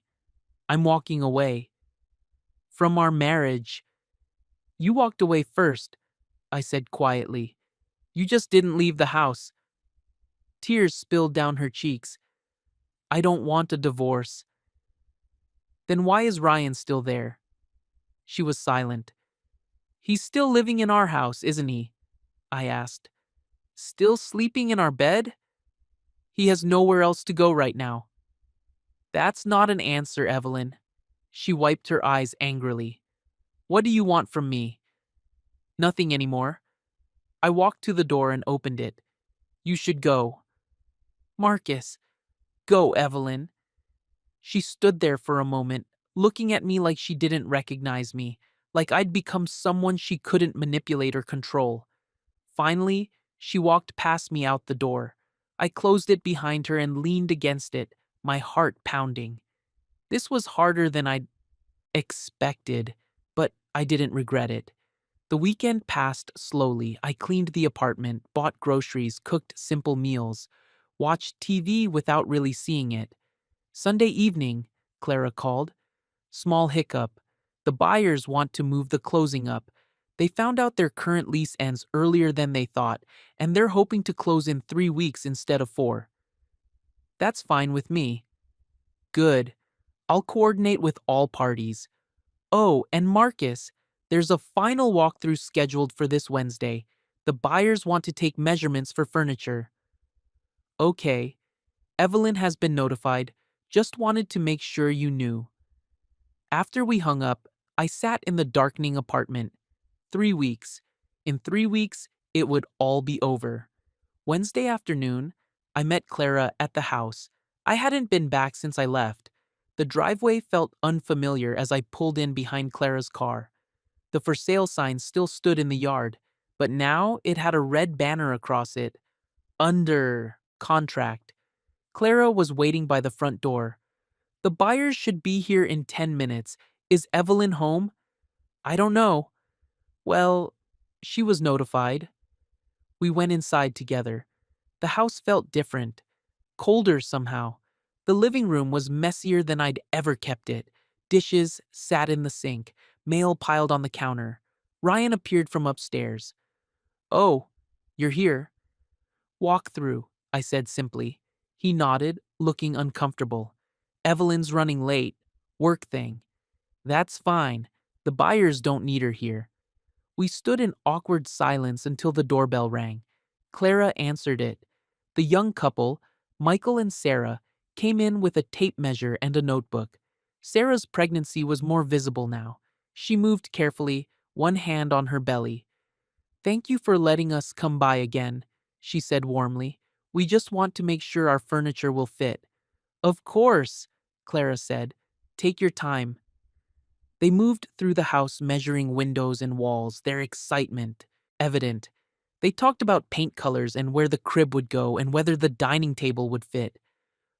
I'm walking away. From our marriage. You walked away first, I said quietly. You just didn't leave the house. Tears spilled down her cheeks. I don't want a divorce. Then why is Ryan still there? She was silent. He's still living in our house, isn't he? I asked. Still sleeping in our bed? He has nowhere else to go right now. That's not an answer, Evelyn. She wiped her eyes angrily. What do you want from me? Nothing anymore. I walked to the door and opened it. You should go. Marcus. Go, Evelyn. She stood there for a moment, looking at me like she didn't recognize me, like I'd become someone she couldn't manipulate or control. Finally, she walked past me out the door. I closed it behind her and leaned against it, my heart pounding. This was harder than I'd expected, but I didn't regret it. The weekend passed slowly. I cleaned the apartment, bought groceries, cooked simple meals, watched TV without really seeing it. Sunday evening, Clara called. Small hiccup. The buyers want to move the closing up. They found out their current lease ends earlier than they thought, and they're hoping to close in 3 weeks instead of 4. That's fine with me. Good. I'll coordinate with all parties. Oh, and Marcus, there's a final walkthrough scheduled for this Wednesday. The buyers want to take measurements for furniture. Okay. Evelyn has been notified. Just wanted to make sure you knew. After we hung up, I sat in the darkening apartment. 3 weeks. In 3 weeks, it would all be over. Wednesday afternoon, I met Clara at the house. I hadn't been back since I left. The driveway felt unfamiliar as I pulled in behind Clara's car. The for sale sign still stood in the yard, but now it had a red banner across it. Under contract. Clara was waiting by the front door. The buyers should be here in 10 minutes. Is Evelyn home? I don't know. Well, she was notified. We went inside together. The house felt different, colder somehow. The living room was messier than I'd ever kept it. Dishes sat in the sink, mail piled on the counter. Ryan appeared from upstairs. Oh, you're here. Walk through, I said simply. He nodded, looking uncomfortable. Evelyn's running late. Work thing. That's fine. The buyers don't need her here. We stood in awkward silence until the doorbell rang. Clara answered it. The young couple, Michael and Sarah, came in with a tape measure and a notebook. Sarah's pregnancy was more visible now. She moved carefully, one hand on her belly. Thank you for letting us come by again, she said warmly. We just want to make sure our furniture will fit. Of course, Clara said. Take your time. They moved through the house, measuring windows and walls, their excitement evident. They talked about paint colors and where the crib would go and whether the dining table would fit.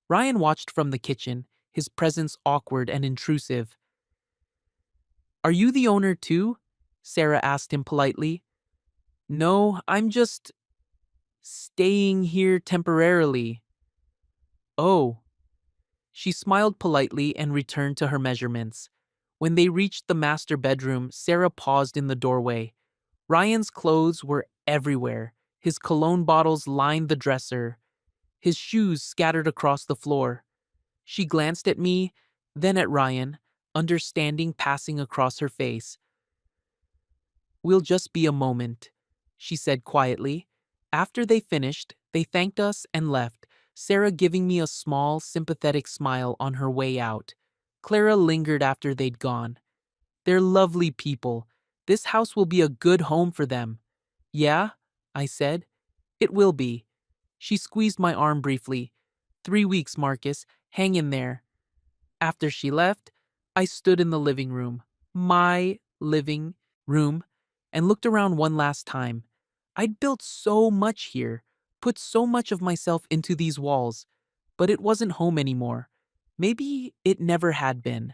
Ryan watched from the kitchen, his presence awkward and intrusive. Are you the owner too? Sarah asked him politely. No, I'm just staying here temporarily. Oh. She smiled politely and returned to her measurements. When they reached the master bedroom, Sarah paused in the doorway. Ryan's clothes were everywhere. His cologne bottles lined the dresser. His shoes scattered across the floor. She glanced at me, then at Ryan, understanding passing across her face. We'll just be a moment, she said quietly. After they finished, they thanked us and left, Sarah giving me a small, sympathetic smile on her way out. Clara lingered after they'd gone. They're lovely people. This house will be a good home for them. Yeah, I said. It will be. She squeezed my arm briefly. 3 weeks, Marcus. Hang in there. After she left, I stood in the living room, my living room, and looked around one last time. I'd built so much here, put so much of myself into these walls, but it wasn't home anymore. Maybe it never had been.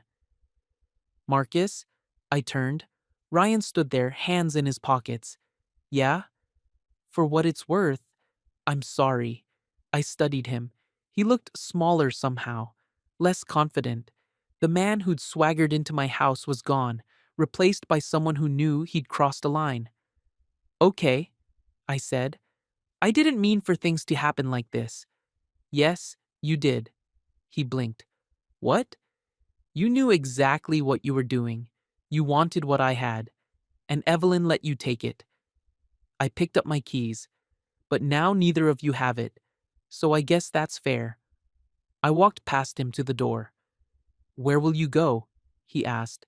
Marcus? I turned. Ryan stood there, hands in his pockets. Yeah? For what it's worth, I'm sorry. I studied him. He looked smaller somehow, less confident. The man who'd swaggered into my house was gone, replaced by someone who knew he'd crossed a line. Okay, I said. I didn't mean for things to happen like this. Yes, you did. He blinked. What? You knew exactly what you were doing. You wanted what I had, and Evelyn let you take it. I picked up my keys, but now neither of you have it, so I guess that's fair. I walked past him to the door. Where will you go? He asked.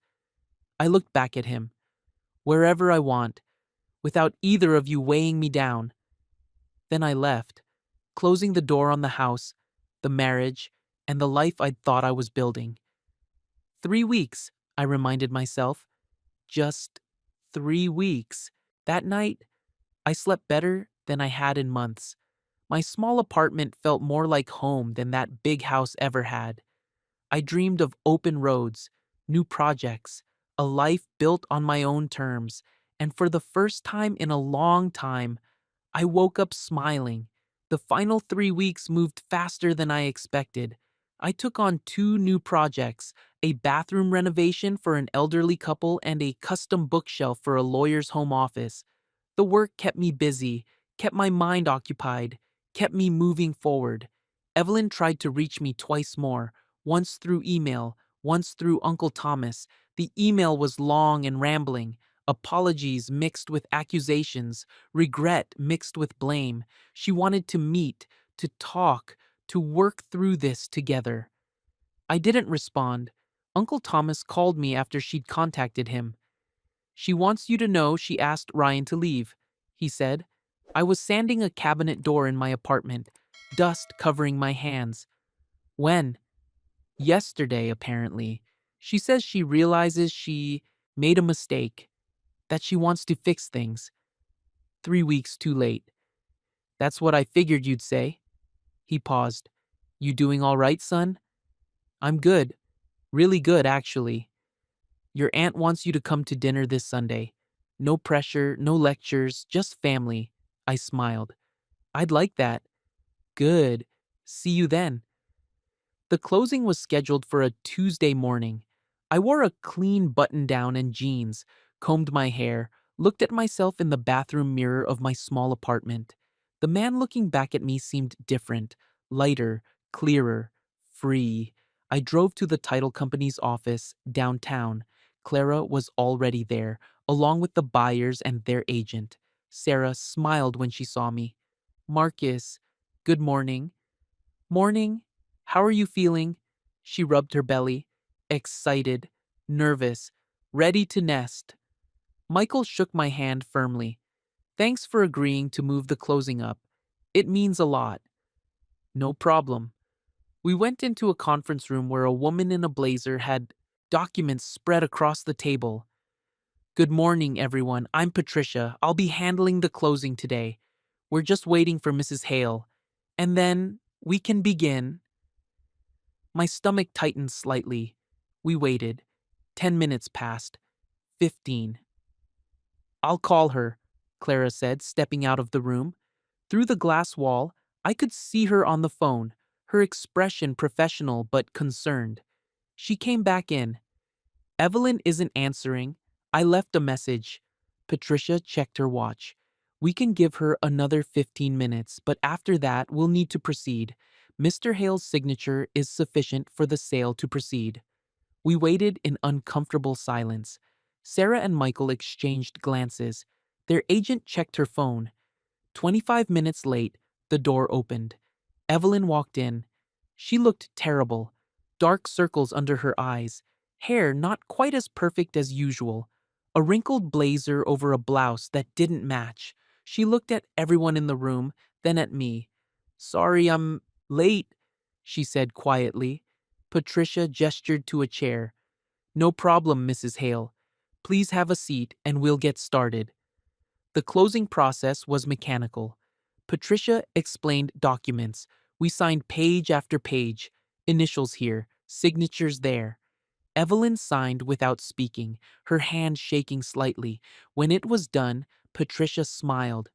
I looked back at him. Wherever I want, without either of you weighing me down. Then I left, closing the door on the house, the marriage, and the life I'd thought I was building. 3 weeks, I reminded myself. Just 3 weeks. That night, I slept better than I had in months. My small apartment felt more like home than that big house ever had. I dreamed of open roads, new projects, a life built on my own terms, and for the first time in a long time, I woke up smiling. The final 3 weeks moved faster than I expected. I took on 2 new projects, a bathroom renovation for an elderly couple and a custom bookshelf for a lawyer's home office. The work kept me busy, kept my mind occupied, kept me moving forward. Evelyn tried to reach me twice more, once through email, once through Uncle Thomas. The email was long and rambling, apologies mixed with accusations, regret mixed with blame. She wanted to meet, to talk, to work through this together. I didn't respond. Uncle Thomas called me after she'd contacted him. She wants you to know she asked Ryan to leave, he said. I was sanding a cabinet door in my apartment, dust covering my hands. When? Yesterday, apparently. She says she realizes she made a mistake, that she wants to fix things. 3 weeks too late. That's what I figured you'd say. He paused. You doing all right, son? I'm good. Really good, actually. Your aunt wants you to come to dinner this Sunday. No pressure, no lectures, just family. I smiled. I'd like that. Good. See you then. The closing was scheduled for a Tuesday morning. I wore a clean button down and jeans, combed my hair, looked at myself in the bathroom mirror of my small apartment. The man looking back at me seemed different, lighter, clearer, free. I drove to the title company's office, downtown. Clara was already there, along with the buyers and their agent. Sarah smiled when she saw me. Marcus, good morning. Morning. How are you feeling? She rubbed her belly. Excited, nervous, ready to nest. Michael shook my hand firmly. Thanks for agreeing to move the closing up. It means a lot. No problem. We went into a conference room where a woman in a blazer had documents spread across the table. Good morning, everyone. I'm Patricia. I'll be handling the closing today. We're just waiting for Mrs. Hale. And then we can begin. My stomach tightened slightly. We waited. 10 minutes passed. 15. I'll call her, Clara said, stepping out of the room. Through the glass wall, I could see her on the phone, her expression professional but concerned. She came back in. Evelyn isn't answering. I left a message. Patricia checked her watch. We can give her another 15 minutes, but after that, we'll need to proceed. Mr. Hale's signature is sufficient for the sale to proceed. We waited in uncomfortable silence. Sarah and Michael exchanged glances. Their agent checked her phone. 25 minutes late, the door opened. Evelyn walked in. She looked terrible. Dark circles under her eyes. Hair not quite as perfect as usual. A wrinkled blazer over a blouse that didn't match. She looked at everyone in the room, then at me. Sorry, I'm late, she said quietly. Patricia gestured to a chair. No problem, Mrs. Hale. Please have a seat and we'll get started. The closing process was mechanical. Patricia explained documents. We signed page after page. Initials here, signatures there. Evelyn signed without speaking, her hand shaking slightly. When it was done, Patricia smiled.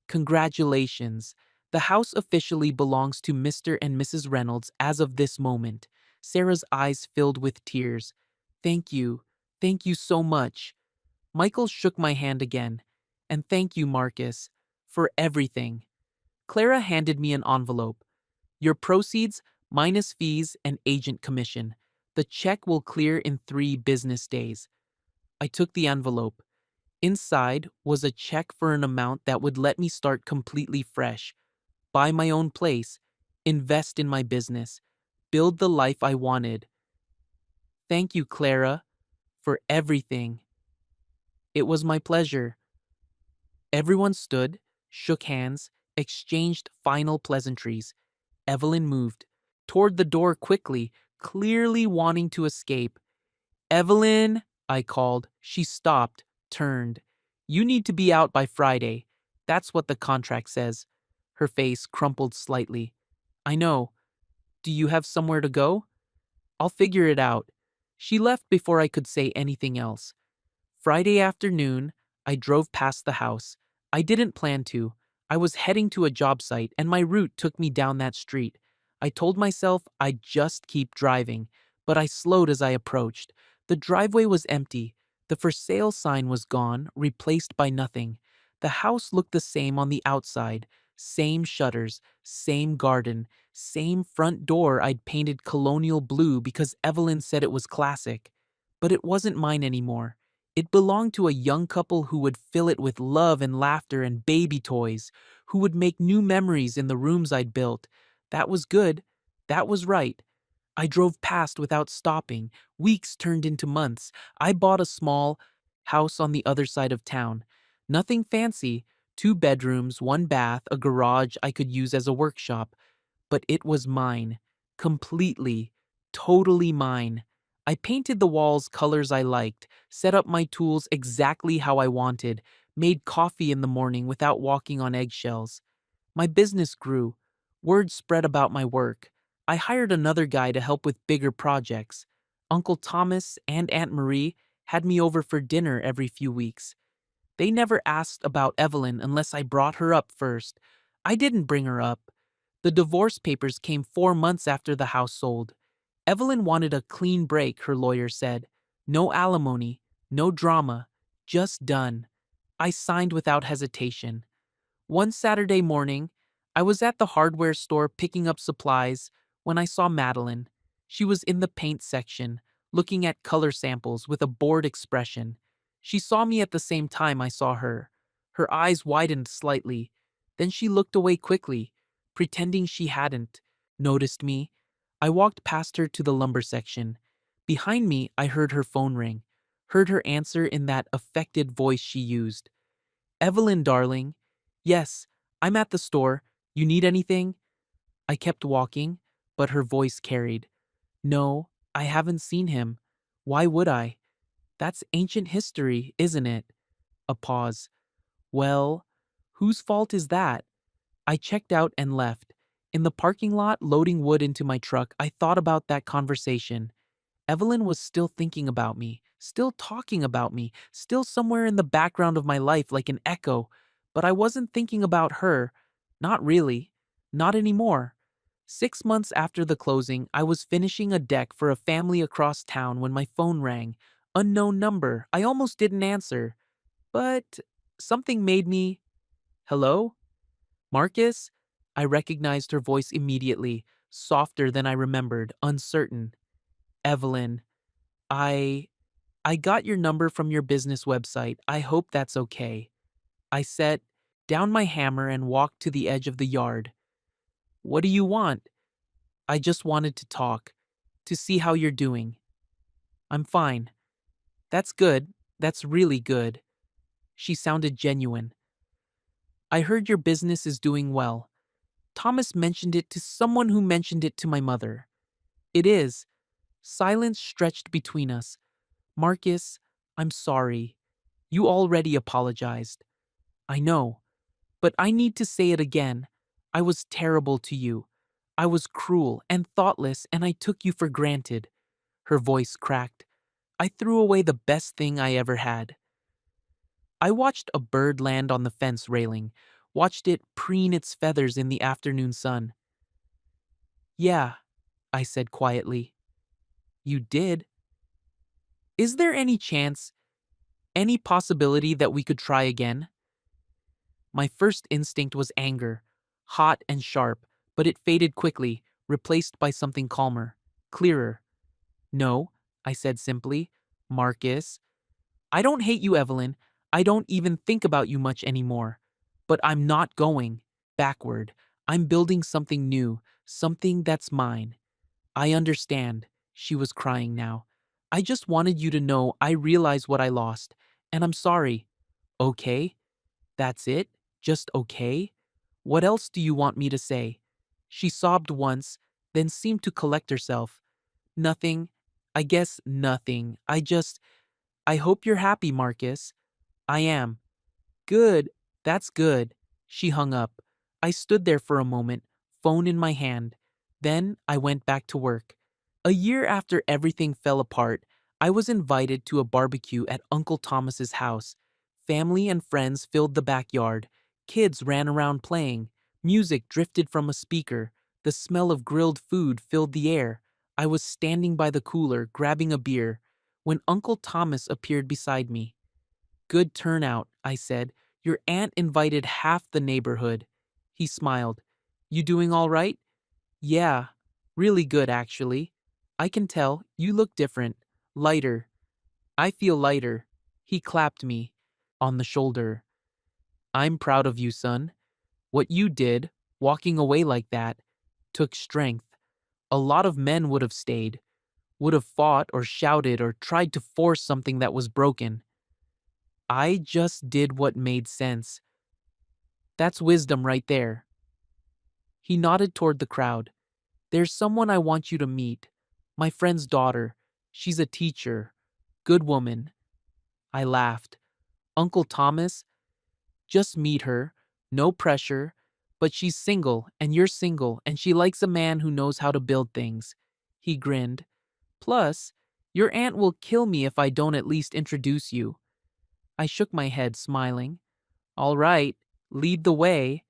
Congratulations. The house officially belongs to Mr. and Mrs. Reynolds as of this moment. Sarah's eyes filled with tears. Thank you. Thank you so much. Michael shook my hand again. And thank you, Marcus, for everything. Clara handed me an envelope. Your proceeds minus fees and agent commission. The check will clear in 3 business days. I took the envelope. Inside was a check for an amount that would let me start completely fresh, buy my own place, invest in my business, build the life I wanted. Thank you, Clara, for everything. It was my pleasure. Everyone stood, shook hands, exchanged final pleasantries. Evelyn moved toward the door quickly, clearly wanting to escape. Evelyn, I called. She stopped, turned. You need to be out by Friday. That's what the contract says. Her face crumpled slightly. I know. Do you have somewhere to go? I'll figure it out. She left before I could say anything else. Friday afternoon, I drove past the house. I didn't plan to. I was heading to a job site and my route took me down that street. I told myself I'd just keep driving, but I slowed as I approached. The driveway was empty. The for sale sign was gone, replaced by nothing. The house looked the same on the outside. Same shutters, same garden, same front door I'd painted colonial blue because Evelyn said it was classic. But it wasn't mine anymore. It belonged to a young couple who would fill it with love and laughter and baby toys, who would make new memories in the rooms I'd built. That was good. That was right. I drove past without stopping. Weeks turned into months. I bought a small house on the other side of town. Nothing fancy, 2 bedrooms, 1 bath, a garage I could use as a workshop. But it was mine. Completely, totally mine. I painted the walls colors I liked, set up my tools exactly how I wanted, made coffee in the morning without walking on eggshells. My business grew. Word spread about my work. I hired another guy to help with bigger projects. Uncle Thomas and Aunt Marie had me over for dinner every few weeks. They never asked about Evelyn unless I brought her up first. I didn't bring her up. The divorce papers came 4 months after the house sold. Evelyn wanted a clean break, her lawyer said. No alimony, no drama, just done. I signed without hesitation. One Saturday morning, I was at the hardware store picking up supplies when I saw Madeline. She was in the paint section, looking at color samples with a bored expression. She saw me at the same time I saw her. Her eyes widened slightly. Then she looked away quickly, pretending she hadn't noticed me. I walked past her to the lumber section. Behind me, I heard her phone ring, heard her answer in that affected voice she used. Evelyn, darling. Yes, I'm at the store. You need anything? I kept walking, but her voice carried. No, I haven't seen him. Why would I? That's ancient history, isn't it? A pause. Well, whose fault is that? I checked out and left. In the parking lot, loading wood into my truck, I thought about that conversation. Evelyn was still thinking about me, still talking about me, still somewhere in the background of my life like an echo. But I wasn't thinking about her. Not really. Not anymore. 6 months after the closing, I was finishing a deck for a family across town when my phone rang. Unknown number. I almost didn't answer. But something made me. Hello? Marcus? I recognized her voice immediately, softer than I remembered, uncertain. Evelyn. I I got your number from your business website. I hope that's okay. I set down my hammer and walked to the edge of the yard. What do you want? I just wanted to talk, to see how you're doing. I'm fine. That's good. That's really good. She sounded genuine. I heard your business is doing well. Thomas mentioned it to someone who mentioned it to my mother. It is. Silence stretched between us. Marcus, I'm sorry. You already apologized. I know. But I need to say it again. I was terrible to you. I was cruel and thoughtless, and I took you for granted. Her voice cracked. I threw away the best thing I ever had. I watched a bird land on the fence railing, watched it preen its feathers in the afternoon sun. Yeah, I said quietly. You did. Is there any chance, any possibility that we could try again? My first instinct was anger, hot and sharp, but it faded quickly, replaced by something calmer, clearer. No, I said simply. Marcus. I don't hate you, Evelyn. I don't even think about you much anymore. But I'm not going backward. I'm building something new, something that's mine. I understand. She was crying now. I just wanted you to know I realize what I lost, and I'm sorry. Okay? That's it? Just okay? What else do you want me to say? She sobbed once, then seemed to collect herself. Nothing. I guess nothing. I hope you're happy, Marcus. I am. Good. That's good. She hung up. I stood there for a moment, phone in my hand. Then I went back to work. A year after everything fell apart, I was invited to a barbecue at Uncle Thomas's house. Family and friends filled the backyard. Kids ran around playing. Music drifted from a speaker. The smell of grilled food filled the air. I was standing by the cooler, grabbing a beer, when Uncle Thomas appeared beside me. Good turnout, I said. Your aunt invited half the neighborhood. He smiled. You doing all right? Yeah, really good actually. I can tell, you look different. Lighter. I feel lighter. He clapped me on the shoulder. I'm proud of you, son. What you did, walking away like that, took strength. A lot of men would have stayed, would have fought or shouted or tried to force something that was broken. I just did what made sense. That's wisdom right there. He nodded toward the crowd. There's someone I want you to meet. My friend's daughter. She's a teacher. Good woman. I laughed. Uncle Thomas? Just meet her. No pressure. But she's single, and you're single, and she likes a man who knows how to build things. He grinned. Plus, your aunt will kill me if I don't at least introduce you. I shook my head, smiling. All right, lead the way.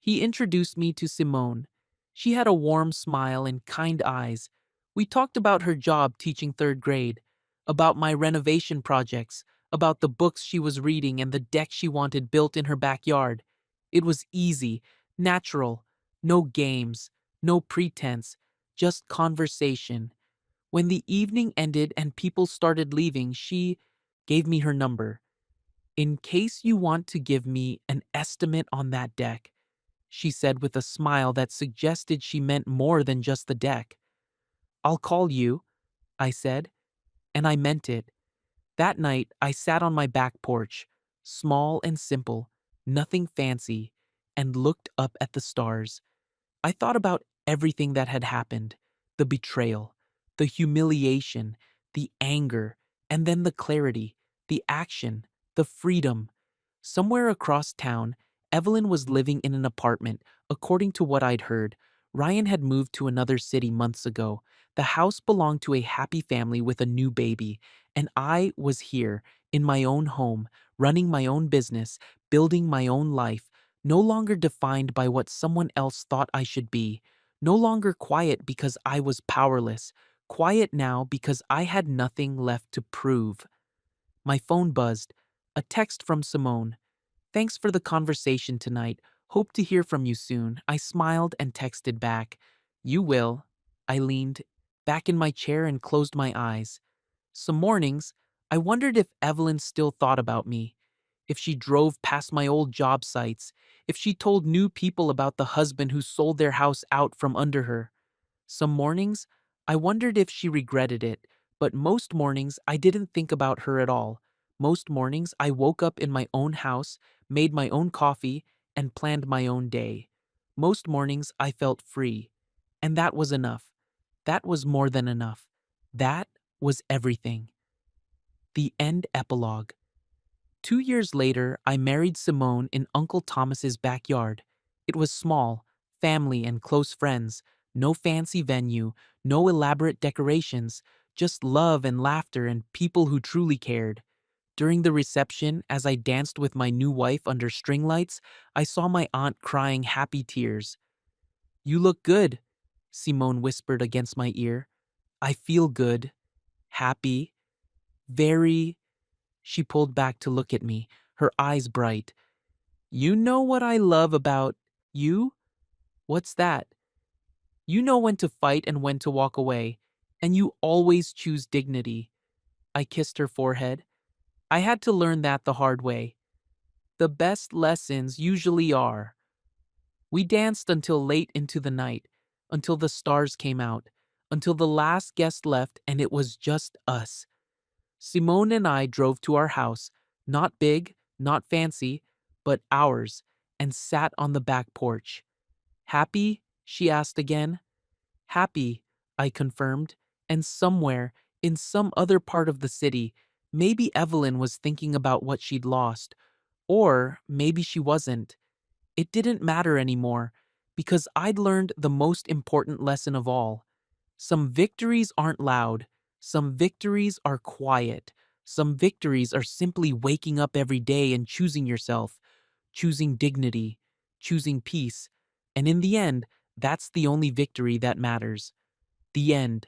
He introduced me to Simone. She had a warm smile and kind eyes. We talked about her job teaching third grade, about my renovation projects, about the books she was reading and the deck she wanted built in her backyard. It was easy, natural, no games, no pretense, just conversation. When the evening ended and people started leaving, she gave me her number. In case you want to give me an estimate on that deck, she said with a smile that suggested she meant more than just the deck. I'll call you, I said, and I meant it. That night, I sat on my back porch, small and simple, nothing fancy, and looked up at the stars. I thought about everything that had happened, the betrayal, the humiliation, the anger, and then the clarity, the action, the freedom. Somewhere across town, Evelyn was living in an apartment, according to what I'd heard. Ryan had moved to another city months ago. The house belonged to a happy family with a new baby, and I was here, in my own home, running my own business, building my own life, no longer defined by what someone else thought I should be, no longer quiet because I was powerless, quiet now because I had nothing left to prove. My phone buzzed. A text from Simone. Thanks for the conversation tonight. Hope to hear from you soon. I smiled and texted back. You will. I leaned back in my chair and closed my eyes. Some mornings, I wondered if Evelyn still thought about me, if she drove past my old job sites, if she told new people about the husband who sold their house out from under her. Some mornings, I wondered if she regretted it, but most mornings I didn't think about her at all. Most mornings I woke up in my own house, made my own coffee, and planned my own day. Most mornings I felt free. And that was enough. That was more than enough. That was everything. The end epilogue. 2 years later, I married Simone in Uncle Thomas's backyard. It was small, family and close friends, no fancy venue, no elaborate decorations, just love and laughter and people who truly cared. During the reception, as I danced with my new wife under string lights, I saw my aunt crying happy tears. You look good, Simone whispered against my ear. I feel good, happy, very. She pulled back to look at me, her eyes bright. You know what I love about you? What's that? You know when to fight and when to walk away, and you always choose dignity. I kissed her forehead. I had to learn that the hard way. The best lessons usually are. We danced until late into the night, until the stars came out, until the last guest left and it was just us. Simone and I drove to our house, not big, not fancy, but ours, and sat on the back porch. Happy? She asked again. Happy, I confirmed, and somewhere, in some other part of the city, maybe Evelyn was thinking about what she'd lost, or maybe she wasn't. It didn't matter anymore, because I'd learned the most important lesson of all. Some victories aren't loud, some victories are quiet, some victories are simply waking up every day and choosing yourself, choosing dignity, choosing peace, and in the end, that's the only victory that matters. The end.